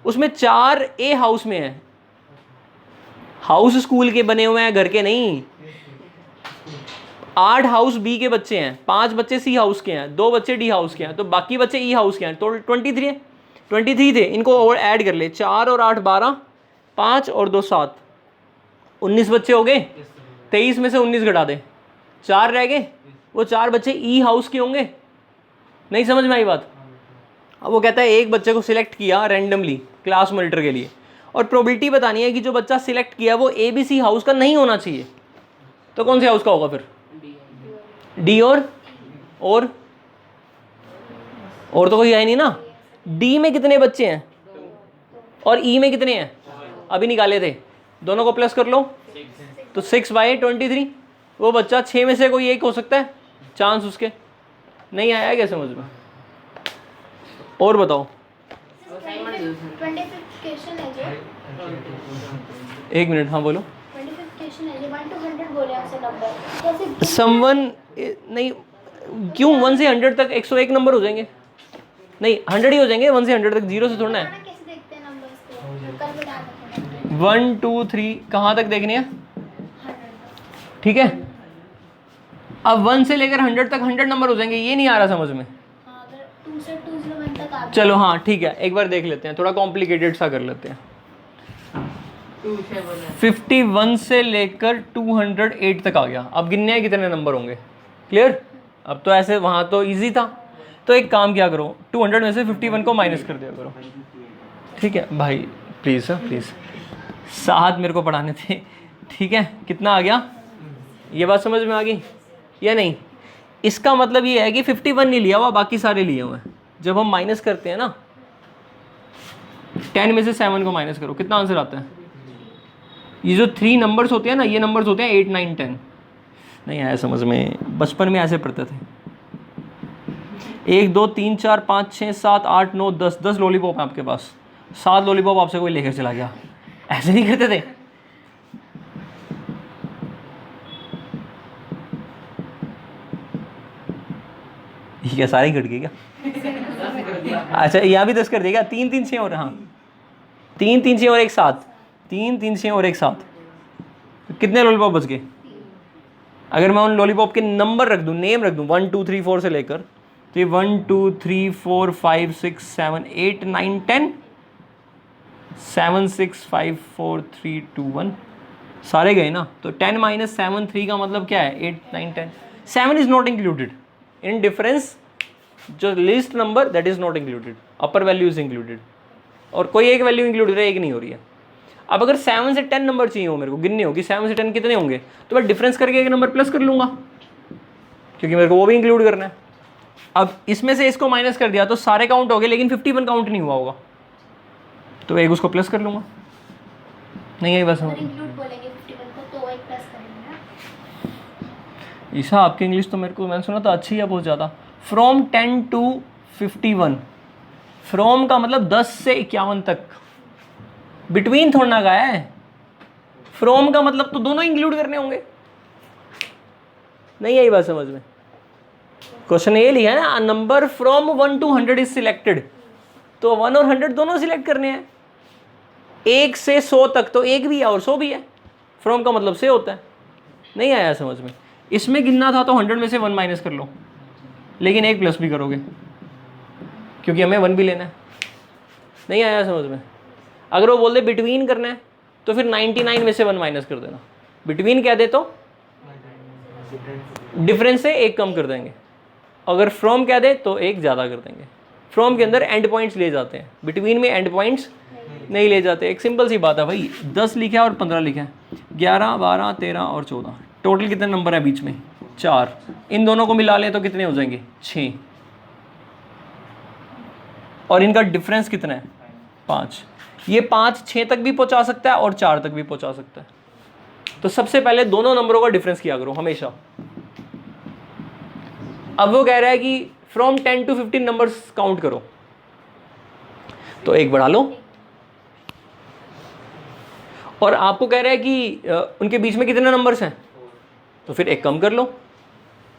उसमें 4 A हाउस में है, हाउस स्कूल के बने हुए हैं, घर के नहीं। 8 हाउस बी के बच्चे हैं, 5 बच्चे सी हाउस के हैं, 2 बच्चे डी हाउस के हैं, तो बाकी बच्चे ई हाउस के हैं। टोटल 23 है, 23 थे, इनको और ऐड कर ले, 4 और 8 12, 5 और 2 7, 19 बच्चे हो गए। 23 में से 19 घटा दे, 4 रह गए। वो 4 बच्चे ई हाउस के होंगे। नहीं समझ में आई बात? अब वो कहता है एक बच्चे को सिलेक्ट किया रैंडमली क्लास मॉनिटर के लिए, और प्रोबेबिलिटी बतानी है कि जो बच्चा सिलेक्ट किया वो ए बी सी हाउस का नहीं होना चाहिए, तो कौन से हाउस का होगा फिर? डी और तो कोई है नहीं ना। डी में कितने बच्चे हैं और ई में कितने हैं? अभी निकाले थे, दोनों को प्लस कर लो तो 6/23। वो बच्चा 6 में से कोई एक हो सकता है, चांस उसके। नहीं आया क्या समझ में? और बताओ। एक मिनट, हाँ बोलो। समवन नहीं, क्यों 1 से 100 तक 101 नंबर हो जाएंगे? नहीं 100 ही हो जाएंगे, 1 से 100 तक, 0 से थोड़ा है। 1 2 3 कहाँ तक देखनी है? ठीक है, अब 1 से लेकर 100 तक 100 नंबर हो जाएंगे। ये नहीं आ रहा समझ में? चलो हाँ ठीक है, एक बार देख लेते हैं, थोड़ा कॉम्प्लिकेटेड सा कर लेते हैं। 51 से लेकर 208 तक आ गया। अब गिनने हैं कितने नंबर होंगे। क्लियर? अब तो ऐसे वहाँ तो इजी था, तो एक काम क्या करो, 200 में से 51 को माइनस कर दिया करो। ठीक है भाई, प्लीज़ सर प्लीज़, साथ मेरे को पढ़ाने थे। ठीक है, कितना आ गया? ये बात समझ में आ गई या नहीं? इसका मतलब ये है कि 51 नहीं लिया हुआ, बाकी सारे लिए हुए हैं। जब हम माइनस करते हैं ना, 10 में से 7 को माइनस करो, कितना आंसर आता है? ये जो 3 नंबर्स होते हैं ना, ये नंबर्स होते हैं 8 9 10। नहीं आया समझ में? बचपन में ऐसे पढ़ते थे। 1 2 3 4 5 6 7 8 9 10, 10 लॉलीपॉप है आपके पास, 7 लॉलीपॉप आपसे कोई लेकर चला गया, ऐसे नहीं करते थे? ये क्या सारे ही घट गए क्या? अच्छा यहाँ भी 10 कर देगा। 3 3 6 और, हाँ 3 3 6 और एक 7, 3 3 6 और एक 7, तो कितने लॉलीपॉप बच गए? अगर मैं उन लॉलीपॉप के नंबर रख दूं, नेम रख दूं 1 2 3 4 से लेकर, तो ये 1 2 3 4 5 6 7 8 9 10, 7 6 5 4 3 2 1, सारे गए ना। तो 10 - 7 3 का मतलब क्या है? 8 9 10। 7 is not included in difference, जो list number that is not included, upper value is included, और कोई एक वैल्यू इंक्लूडेड है, एक नहीं हो रही है। अब अगर 7 से 10 नंबर चाहिए हो, मेरे को गिननी होगी 7 से 10 कितने होंगे, तो मैं डिफरेंस करके एक नंबर प्लस कर लूंगा, क्योंकि मेरे को वो भी इंक्लूड करना है। अब इसमें से इसको माइनस कर दिया तो सारे काउंट हो गए, लेकिन 51 काउंट नहीं हुआ होगा, तो एक उसको प्लस कर लूंगा। नहीं है बस ईशा, आपकी इंग्लिश तो मेरे को, मैंने सुना था अच्छी है बहुत ज़्यादा। फ्रॉम 10 to 51, फ्रॉम का मतलब 10 से 51 तक, बिटवीन थोड़ा ना गया है। फ्रॉम का मतलब तो दोनों इंक्लूड करने होंगे। नहीं आई बात समझ में? क्वेश्चन ये लिखा है ना, number from 1 to 100 is selected, तो 1 और 100 दोनों सिलेक्ट करने हैं। 1 से 100 तक तो 1 भी है और 100 भी है, फ्रॉम का मतलब से होता है। नहीं आया समझ में? इसमें गिनना था तो 100 में से 1 माइनस कर लो, लेकिन एक प्लस भी करोगे क्योंकि हमें 1 भी लेना है। नहीं आया समझ में? अगर वो बोल दे बिटवीन करना है तो फिर 99 में से 1 माइनस कर देना। बिटवीन कह दे तो डिफरेंस से एक कम कर देंगे, अगर फ्रॉम कह दे तो एक ज़्यादा कर देंगे। फ्रॉम के अंदर एंड पॉइंट्स ले जाते हैं, बिटवीन में एंड पॉइंट्स नहीं ले जाते। एक सिंपल सी बात है भाई, 10 लिखा है और 15 लिखा है, 11 12 13 और 14, टोटल कितने नंबर है बीच में? 4। इन दोनों को मिला लें तो कितने हो जाएंगे? 6। और इनका डिफरेंस कितना है? 5। ये 5 6 तक भी पहुंचा सकता है और 4 तक भी पहुंचा सकता है। तो सबसे पहले दोनों नंबरों का डिफरेंस किया करो हमेशा। अब वो कह रहा है कि फ्रॉम 10 to 15 नंबर्स काउंट करो, तो एक बढ़ा लो। और आपको कह रहा है कि उनके बीच में कितने नंबर्स हैं, तो फिर एक कम कर लो।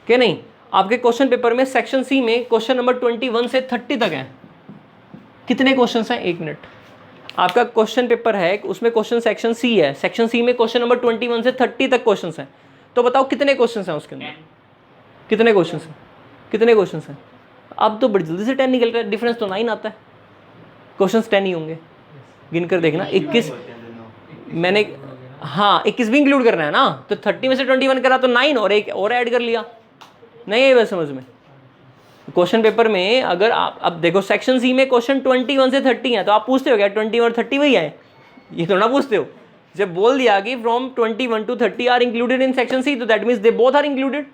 क्या नहीं? आपके क्वेश्चन पेपर में सेक्शन सी में क्वेश्चन नंबर 21 से 30 तक हैं। कितने क्वेश्चंस हैं? 1 मिनट। आपका क्वेश्चन पेपर है, उसमें क्वेश्चन सेक्शन सी है, सेक्शन सी में क्वेश्चन नंबर 21 से 30 तक क्वेश्चन हैं। तो बताओ कितने क्वेश्चन हैं उसके अंदर, कितने क्वेश्चन हैं, कितने क्वेश्चन हैं? अब तो बड़ी जल्दी से 10 निकल रहा है, डिफरेंस तो 9 आता है, क्वेश्चन 10 ही होंगे। गिन कर देखना, 21 मैंने, हाँ 21 भी इंक्लूड करना है ना, तो 30 में से 21 करा तो 9 और एक और ऐड कर लिया। नहीं है बस समझ में? क्वेश्चन पेपर में अगर आप अब देखो सेक्शन सी में क्वेश्चन 21 से 30 है, तो आप पूछते हो क्या 21 और 30 वही आए? ये तो ना पूछते हो। जब बोल दिया कि from 21 to 30 are included in section C, तो that means they both are included.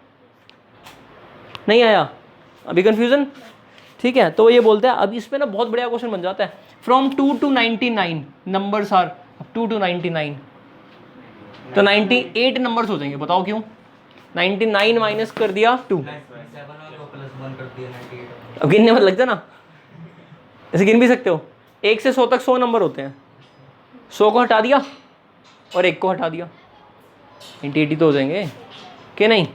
नहीं आया अभी कंफ्यूजन? ठीक है, तो ये बोलते हैं अब इस पे ना बहुत बढ़िया क्वेश्चन बन जाता है। From 2 to 99 numbers are 2 to 99, तो 98 नंबर्स हो जाएंगे। बताओ क्यों? 99 माइनस कर दिया 2, अब गिनने में लगता ना, ऐसे गिन भी सकते हो। 1 से 100 तक 100 नंबर होते हैं, 100 को हटा दिया और 1 को हटा दिया, 80 तो हो जाएंगे कि नहीं?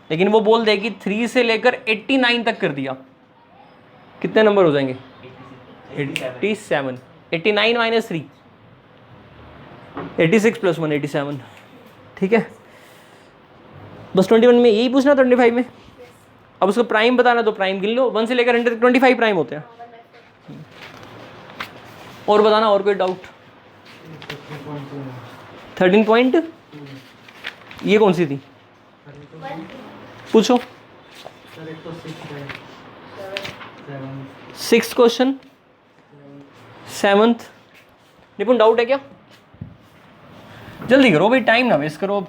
लेकिन वो बोल दे कि 3 से लेकर 89 तक कर दिया, कितने नंबर हो जाएंगे? 87। 89 माइनस 3, 86 प्लस 1 87। ठीक है, बस 21 में यही पूछना, 25 में। अब उसको प्राइम बताना, तो प्राइम गिन लो, 1 से लेकर 100 तक 25 प्राइम होते हैं। और बताना, और कोई डाउट? 13 पॉइंट, ये कौन सी थी? पूछो। 6th question, 7th। निपुण डाउट है क्या? जल्दी करो भाई, टाइम ना वेस्ट करो।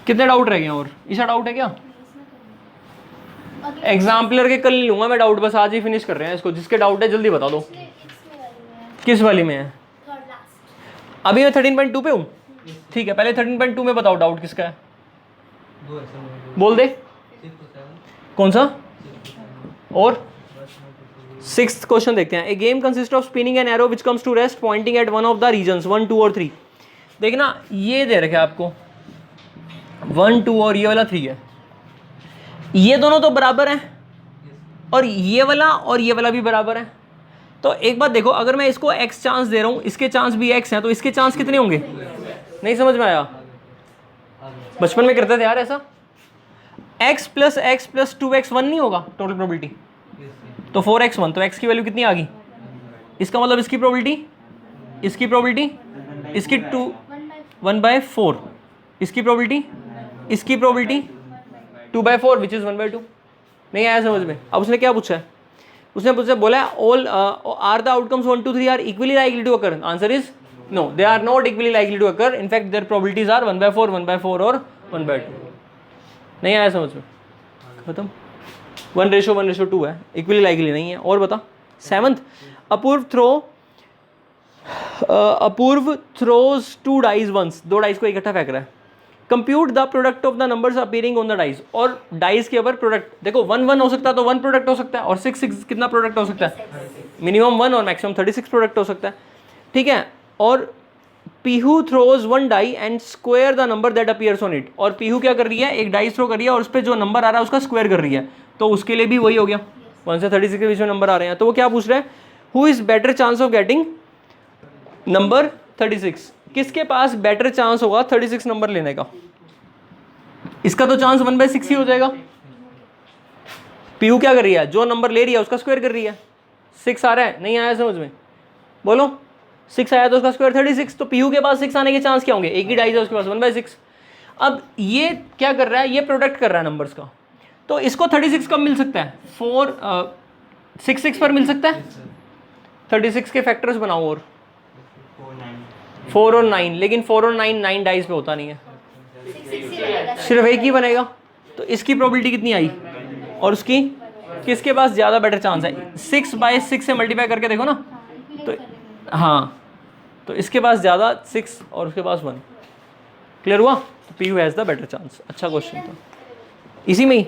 कितने डाउट रह गए और? ईशा डाउट है क्या? एग्जाम्पलर के कल नहीं लूंगा मैं डाउट, बस आज ही फिनिश कर रहे हैं इसको। जिसके डाउट है जल्दी बता दो। किस वाली में है? अभी मैं 13.2 पे हूँ। ठीक है, पहले 13.2 में बताओ डाउट किसका है, बोल दे। कौन सा? और 6th क्वेश्चन देखते हैं। A game consist of spinning an arrow which comes to rest pointing at one of the regions 1, 2 और 3। देखना, ये दे रखे आपको 1, 2 और ये वाला 3 है। ये दोनों तो बराबर हैं और ये वाला भी बराबर है। तो एक बात देखो, अगर मैं इसको x चांस दे रहा हूँ, इसके चांस भी x हैं, तो इसके चांस कितने होंगे? नहीं समझ में आया? बचपन में करते थे यार ऐसा। x प्लस 2x 1 नहीं होगा टोटल प्रोबेबिलिटी? तो 4x 1, तो x की वैल्यू कितनी आ गई? इसका मतलब इसकी प्रोबेबिलिटी, इसकी प्रोबेबिलिटी, इसकी 2 1/4, इसकी प्रोबेबिलिटी, इसकी प्रोबेबिलिटी 2/4 विच इज 1/2। नहीं आया समझ में? अब उसने क्या पूछा है? उसने मुझसे बोला all are the outcomes 1, 2, 3 are equally likely to occur? Answer is no, they are not equally likely to occur. In fact their probabilities are 1/4, 1/4 और 1/2। नहीं आया समझ में? खत्म। 1:1:2 है, इक्वली लाइकली नहीं है। और बता। 7th, अपूर्व थ्रोज 2 डाइज वंस, 2 डाइज को इकट्ठा फेंक रहा है। Compute the product of the numbers appearing on the dice. और डाइस के ऊपर प्रोडक्ट देखो, 1 1 हो सकता है तो 1 प्रोडक्ट हो सकता है, और 6 6 कितना प्रोडक्ट हो सकता है? मिनिमम 1 और मैक्सिमम 36 प्रोडक्ट हो सकता है। ठीक है, और Pihu throws 1 die and square the number that appears on it. और पीहू क्या कर रही है? एक डाइस थ्रो कर रही है और उस पर जो नंबर आ रहा है उसका स्क्वायर कर रही है, तो उसके लिए भी वही हो गया। 1 से 36 के बीच में नंबर आ रहे हैं, तो वो क्या पूछ रहे हैं? Who is better chance of getting number 36? किसके पास बेटर चांस होगा 36 नंबर लेने का? इसका तो चांस 1/6 ही हो जाएगा। पीयू क्या कर रही है? जो नंबर ले रही है उसका स्क्वायर कर रही है। 6 आ रहा है, नहीं आया समझ में? बोलो। 6 आया तो उसका स्क्वायर 36, तो पीयू के पास 6 आने के चांस क्या होंगे? एक ही डाइस है उसके पास, 1/6। अब ये क्या कर रहा है? ये प्रोडक्ट कर रहा है नंबर्स का, तो इसको 36 कब मिल सकता है? 6 पर मिल सकता है। 36 के फैक्टर्स बनाओ, और 4 और 9, लेकिन 4 और 9 डाइस पे होता नहीं है, सिर्फ एक ही बनेगा। तो इसकी प्रोबेबिलिटी कितनी आई? और उसकी किसके पास ज़्यादा बेटर चांस है? 6/6 से मल्टीप्लाई करके देखो ना, तो हाँ, तो इसके पास ज़्यादा 6 और उसके पास 1। क्लियर हुआ? तो P U has the better chance. अच्छा क्वेश्चन था। इसी में ही,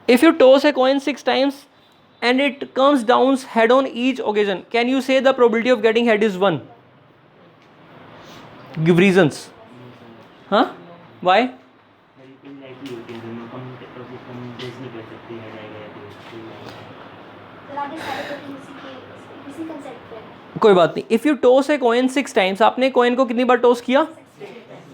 if you toss a coin 6 times and it comes down head on each occasion, can you say the probability of getting head is 1? Give reasons. हाँ, वाई? इसी कंसेप्ट पे। कोई बात नहीं। If you toss a coin 6 times, आपने कॉइन को कितनी बार टॉस किया,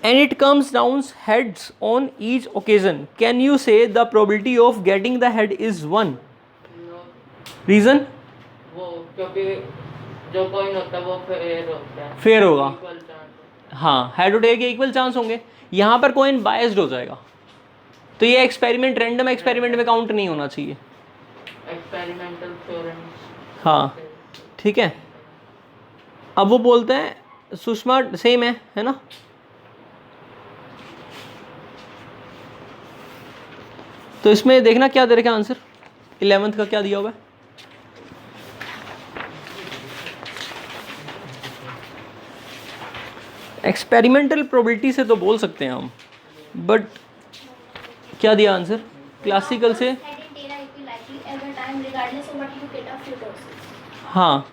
and it comes down heads on each occasion, can you say the probability of getting the head is 1? Reason? वो क्योंकि जो कॉइन होता है वो फेयर होता है, फेयर होगा। Equal chance. हाँ, हेड और टेल के इक्वल चांस होंगे। यहाँ पर कॉइन बायस्ड हो जाएगा, तो ये एक्सपेरिमेंट रैंडम एक्सपेरिमेंट में काउंट नहीं होना चाहिए। Experimental theorem. हाँ ठीक है। अब वो बोलते हैं सुषमा सेम है ना? तो इसमें देखना क्या दे रखा है आंसर, 11th का क्या दिया हुआ है। एक्सपेरिमेंटल प्रोबेबिलिटी से तो बोल सकते हैं हम, बट क्या दिया आंसर क्लासिकल से? हाँ,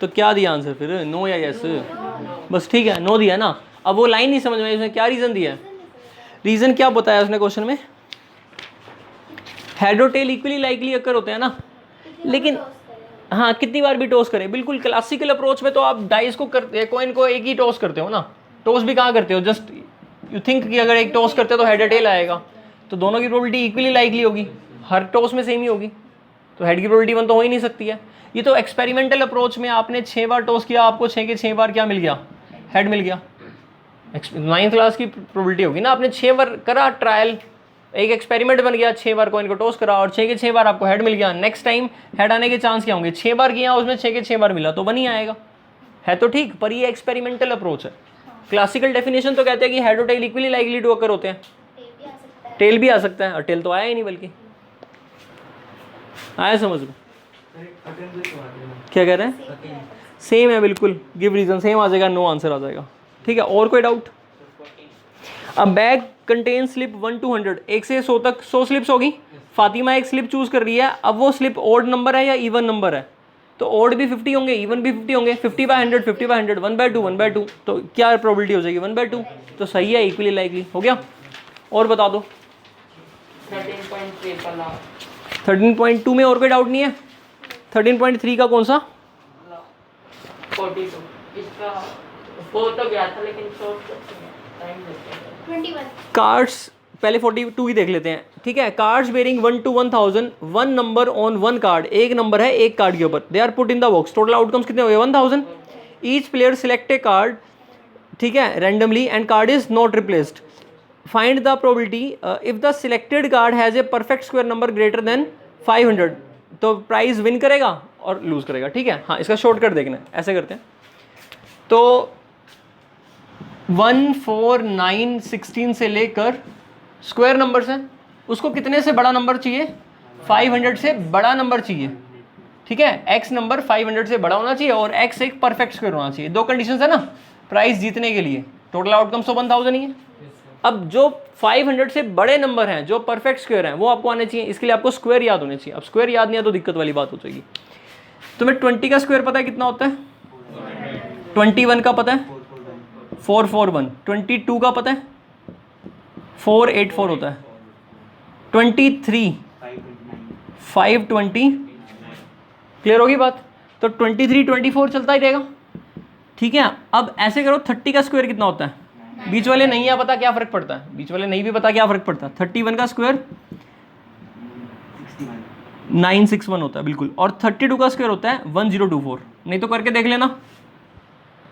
तो क्या दिया आंसर फिर, नो या यस? बस ठीक है, नो दिया ना। अब वो लाइन नहीं समझ में आई, उसने क्या रीज़न दिया है? रीज़न क्या बताया उसने क्वेश्चन में? हेड और टेल इक्वली लाइकली अकर होते हैं ना, लेकिन हाँ कितनी बार भी टॉस करें। बिल्कुल क्लासिकल अप्रोच में तो आप डाइस को करते, कॉइन को एक ही टॉस करते हो ना। टॉस भी कहाँ करते हो, जस्ट यू थिंक कि अगर एक टॉस करते हो तो हेड और टेल आएगा, तो दोनों की प्रोबेबिलिटी इक्वली लाइकली होगी, हर टॉस में सेम ही होगी, तो हेड की प्रोबेबिलिटी 1 तो हो ही नहीं सकती है। ये तो एक्सपेरिमेंटल अप्रोच में आपने 6 बार टॉस किया, आपको 6 के 6 बार क्या मिल गया, हेड मिल गया। 9th क्लास की प्रोबेबिलिटी होगी ना, आपने 6 बार करा ट्रायल, एक एक्सपेरिमेंट बन गया, 6 बार कॉइन को टॉस करा और 6 के 6 बार आपको हेड मिल गया। नेक्स्ट टाइम हेड आने के चांस क्या होंगे, 6 बार किया उसमें 6 के 6 बार मिला तो 1 ही आएगा, है तो ठीक, पर ये एक्सपेरिमेंटल अप्रोच है। क्लासिकल डेफिनेशन तो कहते हैं कि हेड और tail equally likely to occur होते हैं। टेल भी आ सकता है, और टेल तो आया ही नहीं, बल्कि आया समझ में? क्या कह रहे हैं? सेम है बिल्कुल, गिव रीजन सेम आ जाएगा, नो आंसर आ जाएगा। ठीक है, और कोई डाउट? अब बैग कंटेन स्लिप 1 to 100, 1 से 100 तक 100 स्लिप्स होगी। फातिमा एक स्लिप चूज कर रही है, अब वो स्लिप ओड नंबर है या इवन नंबर है, तो ओड भी 50 होंगे, इवन भी 50 होंगे। 50/100, 50/100, 1/2, 1/2, तो क्या प्रोबेबिलिटी हो जाएगी, 1/2, तो सही है, इक्वली लाइकली हो गया। और बता दो 13.2 में और कोई डाउट नहीं है? 13.3 का कौन सा? 42 इसका 4 तो गया था लेकिन शॉर्ट टाइम लगता है। 21 कार्ड्स, पहले 42 ही देख लेते हैं। ठीक है, cards bearing 1 to 1000, 1 number on 1 card, एक नंबर है एक कार्ड के ऊपर, they are put in the box, total outcomes कितने हो गए 1000। Each player select a card, ठीक है, randomly, and card is not replaced. Find the probability if the selected card has a perfect square number greater than 500, तो प्राइज विन करेगा और लूज करेगा। ठीक है, हाँ इसका शॉर्टकट देखना है, ऐसे करते हैं। तो 1, 4, 9, 16 से लेकर स्क्वायर नंबर्स हैं, उसको कितने से बड़ा नंबर चाहिए, 500 से बड़ा नंबर चाहिए। ठीक है, x नंबर 500 से बड़ा होना चाहिए और x एक परफेक्ट स्क्वायर होना चाहिए। 2 कंडीशंस है ना प्राइस जीतने के लिए। टोटल आउटकम्स तो 1000 ही है। अब जो 500 से बड़े नंबर हैं, जो परफेक्ट स्क्वायर हैं, वो आपको आने चाहिए। इसके लिए आपको स्क्वायर याद होने चाहिए। अब स्क्वायर याद नहीं है तो दिक्कत वाली बात हो जाएगी। तुम्हें 20 का स्क्वायर पता है कितना होता है? 21 का पता है 441, 22 का पता है 484 होता है, 23 520, क्लियर होगी बात? तो 23 24 चलता ही रहेगा। ठीक है, अब ऐसे करो 30 का स्क्वायर कितना होता है? बीच वाले नहीं है पता, क्या फर्क पड़ता है? बीच वाले नहीं भी पता, क्या फर्क पड़ता है? 31 का स्क्वायर 961 होता है बिल्कुल, और 32 का स्क्वायर होता है 1024। नहीं तो करके देख लेना,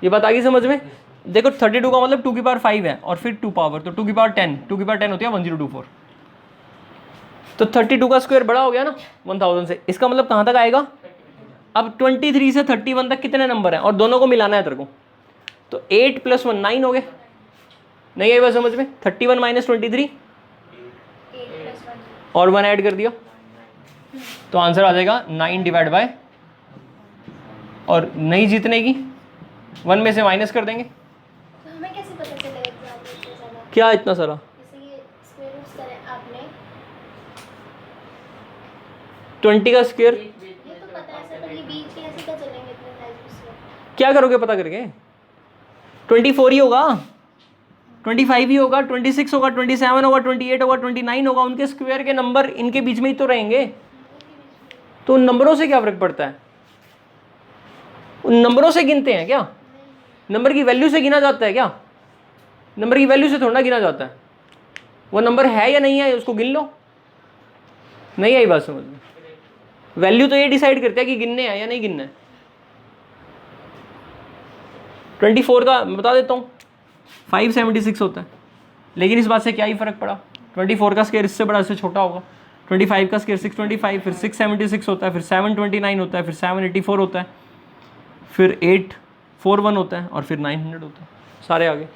ये बात आ गई समझ में? देखो 32 का मतलब 2 की पावर 5 है और फिर 2 पावर, तो 2 की पावर 10, 2 की पावर 10 होती है 1024। तो 32 का स्क्वायर बड़ा हो गया ना 1000 से, इसका मतलब कहाँ तक आएगा? अब 23 से 31 तक कितने नंबर हैं और दोनों को मिलाना है तेरे को, तो 8 + 1 9 हो गए। नहीं आई बात समझ में? 31 - 23 और 1 ऐड कर दिया, तो आंसर आ जाएगा 9 डिवाइड बाय, और नहीं जीतने की 1 में से माइनस कर देंगे। तो हमें कैसे पता चलेगा कि आपने इतना ज़्यादा, क्या इतना सारा? जैसे ये स्क्वायर रूट्स करें आपने, 20 का स्क्वायर ये तो पता है सर, पर ये बीच के ऐसे क्या चलेंगे इतने टाइप्स में? क्या करोगे पता करके? 24 ही होगा, 25 ही होगा, 26 होगा, 27 होगा, 28 होगा, 29 होगा, उनके स्क्वायर के नंबर इनके बीच में ही तो रहेंगे, तो उन नंबरों से क्या फर्क पड़ता है? उन नंबरों से गिनते हैं क्या? नंबर की वैल्यू से गिना जाता है क्या? नंबर की वैल्यू से थोड़ा गिना जाता है। वो नंबर है या नहीं है उसको गिन लो। नहीं आई बात समझ में? वैल्यू तो ये डिसाइड करता है कि गिनने हैं या नहीं गिनना है। 24 का मैं बता देता हूँ 576 होता है, लेकिन इस बात से क्या ही फर्क पड़ा? 24 का स्क्वायर इससे बड़ा इससे छोटा होगा। 25 का स्क्वायर 625, फिर 676 होता है, फिर 729 होता है, फिर 784 होता है, फिर 841 होता है और फिर 900 होता है। सारे आगे।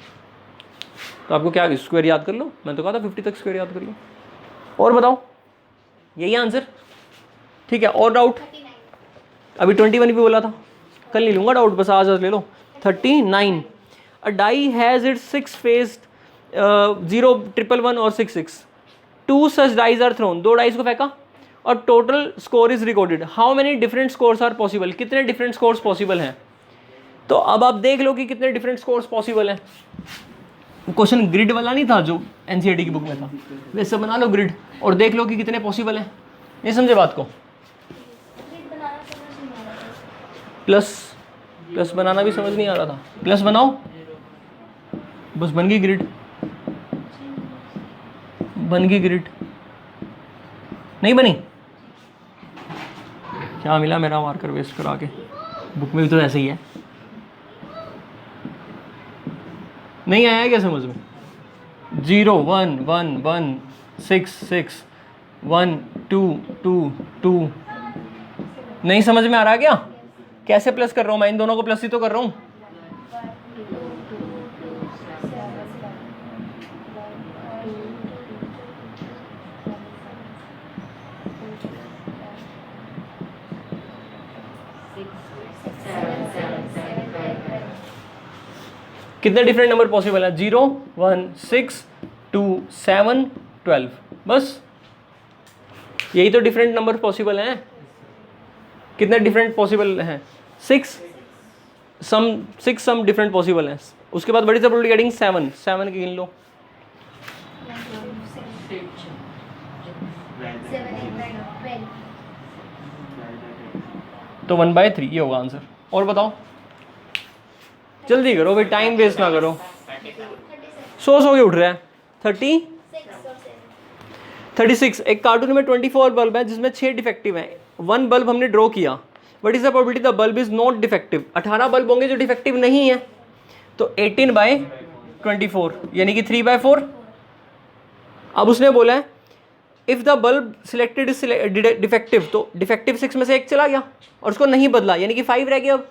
तो आपको क्या स्क्वायर याद कर लो, मैंने तो कहा था 50 तक स्क्वायर याद कर लो। और बताओ, यही आंसर? ठीक है, और डाउट? 39। अभी 21 भी बोला था, कल नहीं लूँगा डाउट, बस आज ले लो। 39 a die has its 6 faced 0 1 1 और 6 6। 2 such dice are thrown, 2 dice को फेंका और total score is recorded. How many different scores are possible, कितने डिफरेंट स्कोर्स पॉसिबल हैं? तो अब आप देख लो कि कितने डिफरेंट स्कोर्स पॉसिबल हैं। क्वेश्चन ग्रिड वाला नहीं था जो एनसीईआरटी की बुक में था, वैसे बना लो ग्रिड और देख लो कि कितने पॉसिबल हैं। नहीं समझे बात को? ग्रिड बनाना समझ नहीं आ रहा था। प्लस बनाना भी समझ नहीं आ रहा था। प्लस बनाओ, बस बन गई ग्रिड, बन गई ग्रिड। नहीं बनी? क्या मिला मेरा मार्कर वेस्ट करा के? बुक में भी तो ऐसे ही है। नहीं आया क्या समझ में? 0 1 1 1 6 6 1 2 2 2। नहीं समझ में आ रहा क्या? कैसे प्लस कर रहा हूँ मैं? इन दोनों को प्लस ही तो कर रहा हूँ। कितने डिफरेंट नंबर पॉसिबल है? 0 1 6 2 7 12। बस यही तो डिफरेंट नंबर पॉसिबल हैं। कितने डिफरेंट पॉसिबल हैं? 6 सम डिफरेंट पॉसिबल हैं। उसके बाद बड़ी से प्रोबेबिलिटी गेटिंग 7 की गिन लो। 7 8 9 12। तो 1/3 ये होगा आंसर। और बताओ, जल्दी करो भाई, टाइम वेस्ट ना करो। 36 सो के उठ रहा है। 30 और 7। 36 एक कार्टून में 24 बल्ब है जिसमें 6 डिफेक्टिव हैं। 1 बल्ब हमने ड्रॉ किया, but is the probability the bulb is not defective. 18 bulb होंगे जो डिफेक्टिव नहीं है, तो 18/24 यानी कि 3/4। अब उसने बोला है if the bulb selected is defective, तो डिफेक्टिव 6 में से एक चला गया और उसको नहीं बदला यानी कि 5 रह गया अब।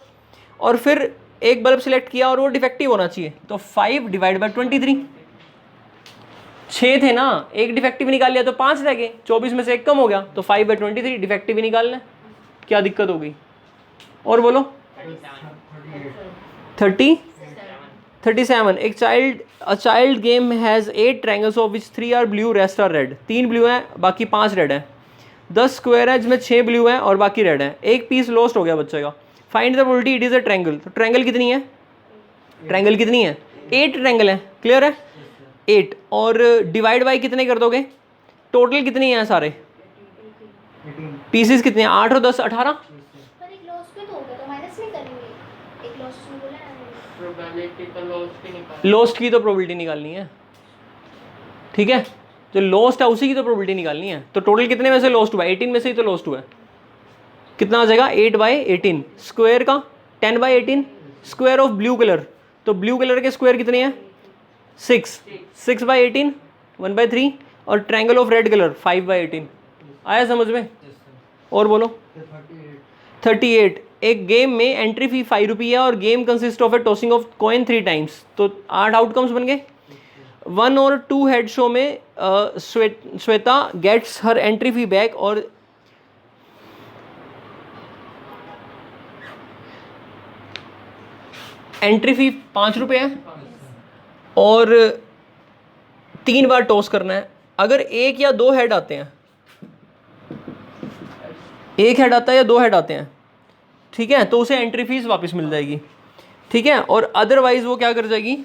और फिर एक बल्ब सिलेक्ट किया और वो डिफेक्टिव होना चाहिए, तो 5 / 23। 6 थे ना, एक डिफेक्टिव निकाल लिया तो 5 रह गए, 24 में से एक कम हो गया, तो 5/23 डिफेक्टिव ही निकालना है। क्या दिक्कत हो गई? और बोलो। 37 a child game has 8 triangles of which 3 are blue rest are red. 3 blue हैं बाकी 5 रेड हैं। 10 स्क्वायर है जिसमें 6 ब्लू हैं और बाकी रेड है। एक पीस लॉस्ट हो गया बच्चे का। Find the probability it is a triangle. तो ट्रायंगल कितनी है? ट्रायंगल कितनी है? 8 ट्रायंगल है। क्लियर है? 8 और डिवाइड बाई कितने कर दोगे? टोटल कितनी है सारे पीसेस कितने हैं? 8 और 10 18। पर एक लॉस पे तो होगा, तो माइनस नहीं करेंगे। एक लॉस में बोला ना। प्रोबेबिलिटी तो लॉस्ट की निकाल। लॉस्ट की तो प्रोबेबिलिटी निकालनी है, ठीक है? जो लॉस्ट है उसी की तो प्रोबेबिलिटी निकालनी है। तो टोटल कितने में से लॉस्ट हुआ? 18 में से ही तो लॉस्ट हुआ है। कितना आ जाएगा? 8/18। स्क्वायर का 10/18। स्क्वायर ऑफ ब्लू कलर, तो ब्लू कलर के स्क्वायर कितने हैं? 6/18 1/3। और ट्रायंगल ऑफ रेड कलर 5/18। आया समझ में? और बोलो। 38 एक गेम में एंट्री फी 5 रुपये है और game consist of a tossing of coin 3 times. तो 8 आउटकम्स बन गए। 1 और 2 हेड शो में श्वेता गेट्स हर एंट्री फी बैक और एंट्री फी 5 रुपये है और 3 बार टॉस करना है। अगर 1 या 2 हेड आते हैं, 1 हेड आता है या 2 हेड आते हैं, ठीक है, तो उसे एंट्री फीस वापस मिल जाएगी, ठीक है। और अदरवाइज वो क्या कर जाएगी?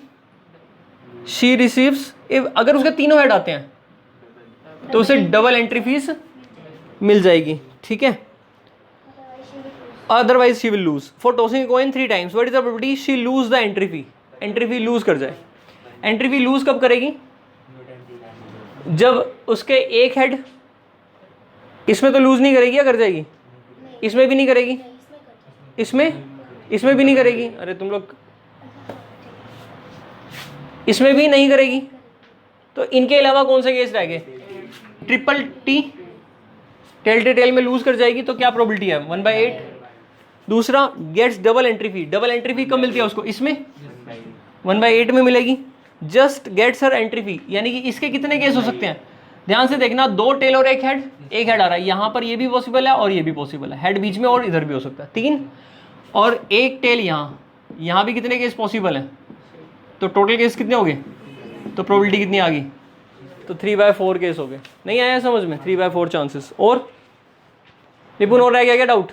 शी रिसीव्स इफ अगर उसके 3 हेड आते हैं तो उसे डबल एंट्री फीस मिल जाएगी, ठीक है। Otherwise she will lose. For tossing coin 3 times what is the probability she lose the entry fee. Entry fee lose कर जाए। एंट्री फी लूज कब करेगी? जब उसके एक हेड, इसमें तो लूज नहीं करेगी या कर जाएगी? इसमें भी नहीं करेगी, इसमें भी नहीं करेगी। अरे तुम लोग, इसमें भी नहीं करेगी। तो इनके अलावा कौन से केस रह गए? Triple T, tail to tail में लूज कर जाएगी तो क्या प्रोबेबिलिटी है? 1/8। दूसरा gets double entry fee. Double entry fee कब मिलती है उसको? इसमें 1/8 में मिलेगी। Just gets her entry fee, यानी कि इसके कितने केस हो सकते हैं? ध्यान से देखना, 2 टेल और एक हेड आ रहा है, यहाँ पर ये भी पॉसिबल है और ये भी पॉसिबल है, हेड बीच में और इधर भी हो सकता है 3, और एक टेल यहाँ भी कितने केस पॉसिबल है? तो टोटल केस कितने हो गए? तो प्रोबेबिलिटी कितनी आ गई? तो 3/4 केस हो गए। नहीं आया समझ में? 3/4 चांसेस। और निपुण और रह गया क्या डाउट?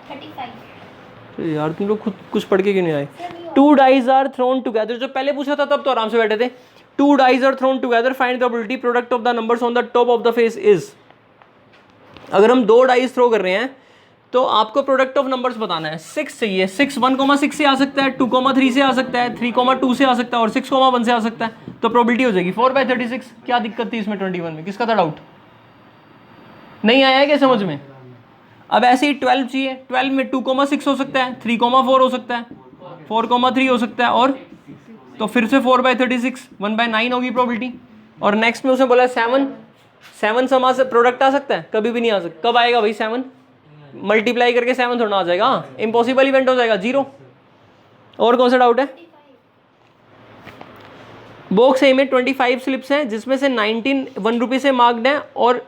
35। यार तुम लोग खुद कुछ पढ़ के क्यों नहीं आए? 2 डाइज आर थ्रोन टुगेदर, जो पहले पूछा था तब तो आराम से बैठे थे। 2 dice are thrown together, find the probability product of the numbers on the top of the face is. अगर हम 2 डाइज थ्रो कर रहे हैं तो आपको प्रोडक्ट ऑफ नंबर्स बताना है। 6 चाहिए। 6 1,6 से आ सकता है, 2,3 से आ सकता है, 3,2 से आ सकता है और 6,1 से आ सकता है। तो प्रोबेबिलिटी हो जाएगी 4/36। क्या दिक्कत थी इसमें 21 में? किसका था डाउट? नहीं आया है क्या समझ में? अब ऐसे ही 12 चाहिए। 12 में 2,6 हो सकता है, 3,4 हो सकता है, 4,3 हो सकता है, और तो फिर से 4/36 1/9 होगी प्रोबेबिलिटी। और नेक्स्ट में उसने बोला 7 समा से प्रोडक्ट आ सकता है? कभी भी नहीं आ सकता। कब आएगा भाई 7? मल्टीप्लाई करके 7 थोड़ा आ जाएगा, इम्पॉसिबल इवेंट हो जाएगा, 0। और कौन सा डाउट है? बॉक्स ए में 25 स्लिप्स हैं जिसमें से 19 1 रुपये से मार्क्ड हैं और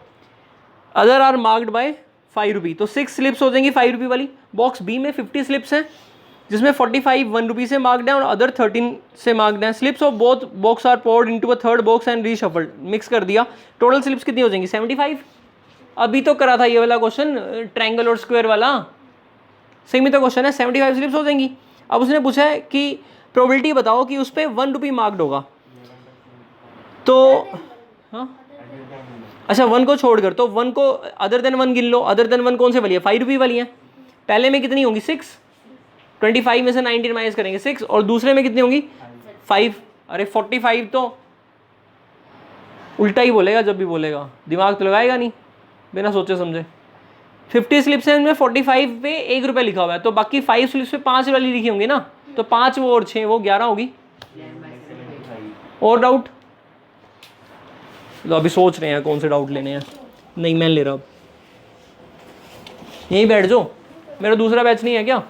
अदर आर मार्क्ड बाय 5 रुपये। तो 6 स्लिप्स हो जाएंगी 5 रुपये वाली। बॉक्स बी में 50 स्लिप्स हैं जिसमें 45 1 रुपये से मार्क्ड हैं और अदर 13 से मार्क्ड हैं। Slips of both box are poured into a third box and reshuffled. Mix कर दिया। टोटल स्लिप्स कितनी हो जाएंगी? 75। अभी तो करा था ये वाला क्वेश्चन, ट्रायंगल और स्क्वायर वाला, सही में तो क्वेश्चन है। 75 स्लिप्स हो जाएंगी। अब उसने पूछा है कि प्रोबेबिलिटी बताओ कि उस पर 1 रुपये मार्क्ड होगा। तो हाँ, अच्छा 1 को छोड़कर, तो 1 को अदर देन 1 गिन लो। अदर देन 1 कौन से वाली है? 5 रुपये वाली है। पहले में कितनी होंगी? 6। 25 में से 19 माइनस करेंगे 6, और दूसरे में कितनी होंगी? 5। अरे 45 तो उल्टा ही बोलेगा जब भी बोलेगा, दिमाग तो लगाएगा नहीं बिना सोचे समझे। 50 स्लिप्स हैं, इनमें 45 पे 1 रुपये लिखा हुआ है, तो बाकी 5 स्लिप्स पे 5 वाली लिखी होंगी ना, तो 5 वो और 6 वो 11 होगी। और डाउट? तो अभी सोच रहे हैं कौन से डाउट लेने हैं। नहीं मैं ले रहा, अब यहीं बैठ जाओ, मेरा दूसरा बैच नहीं है क्या?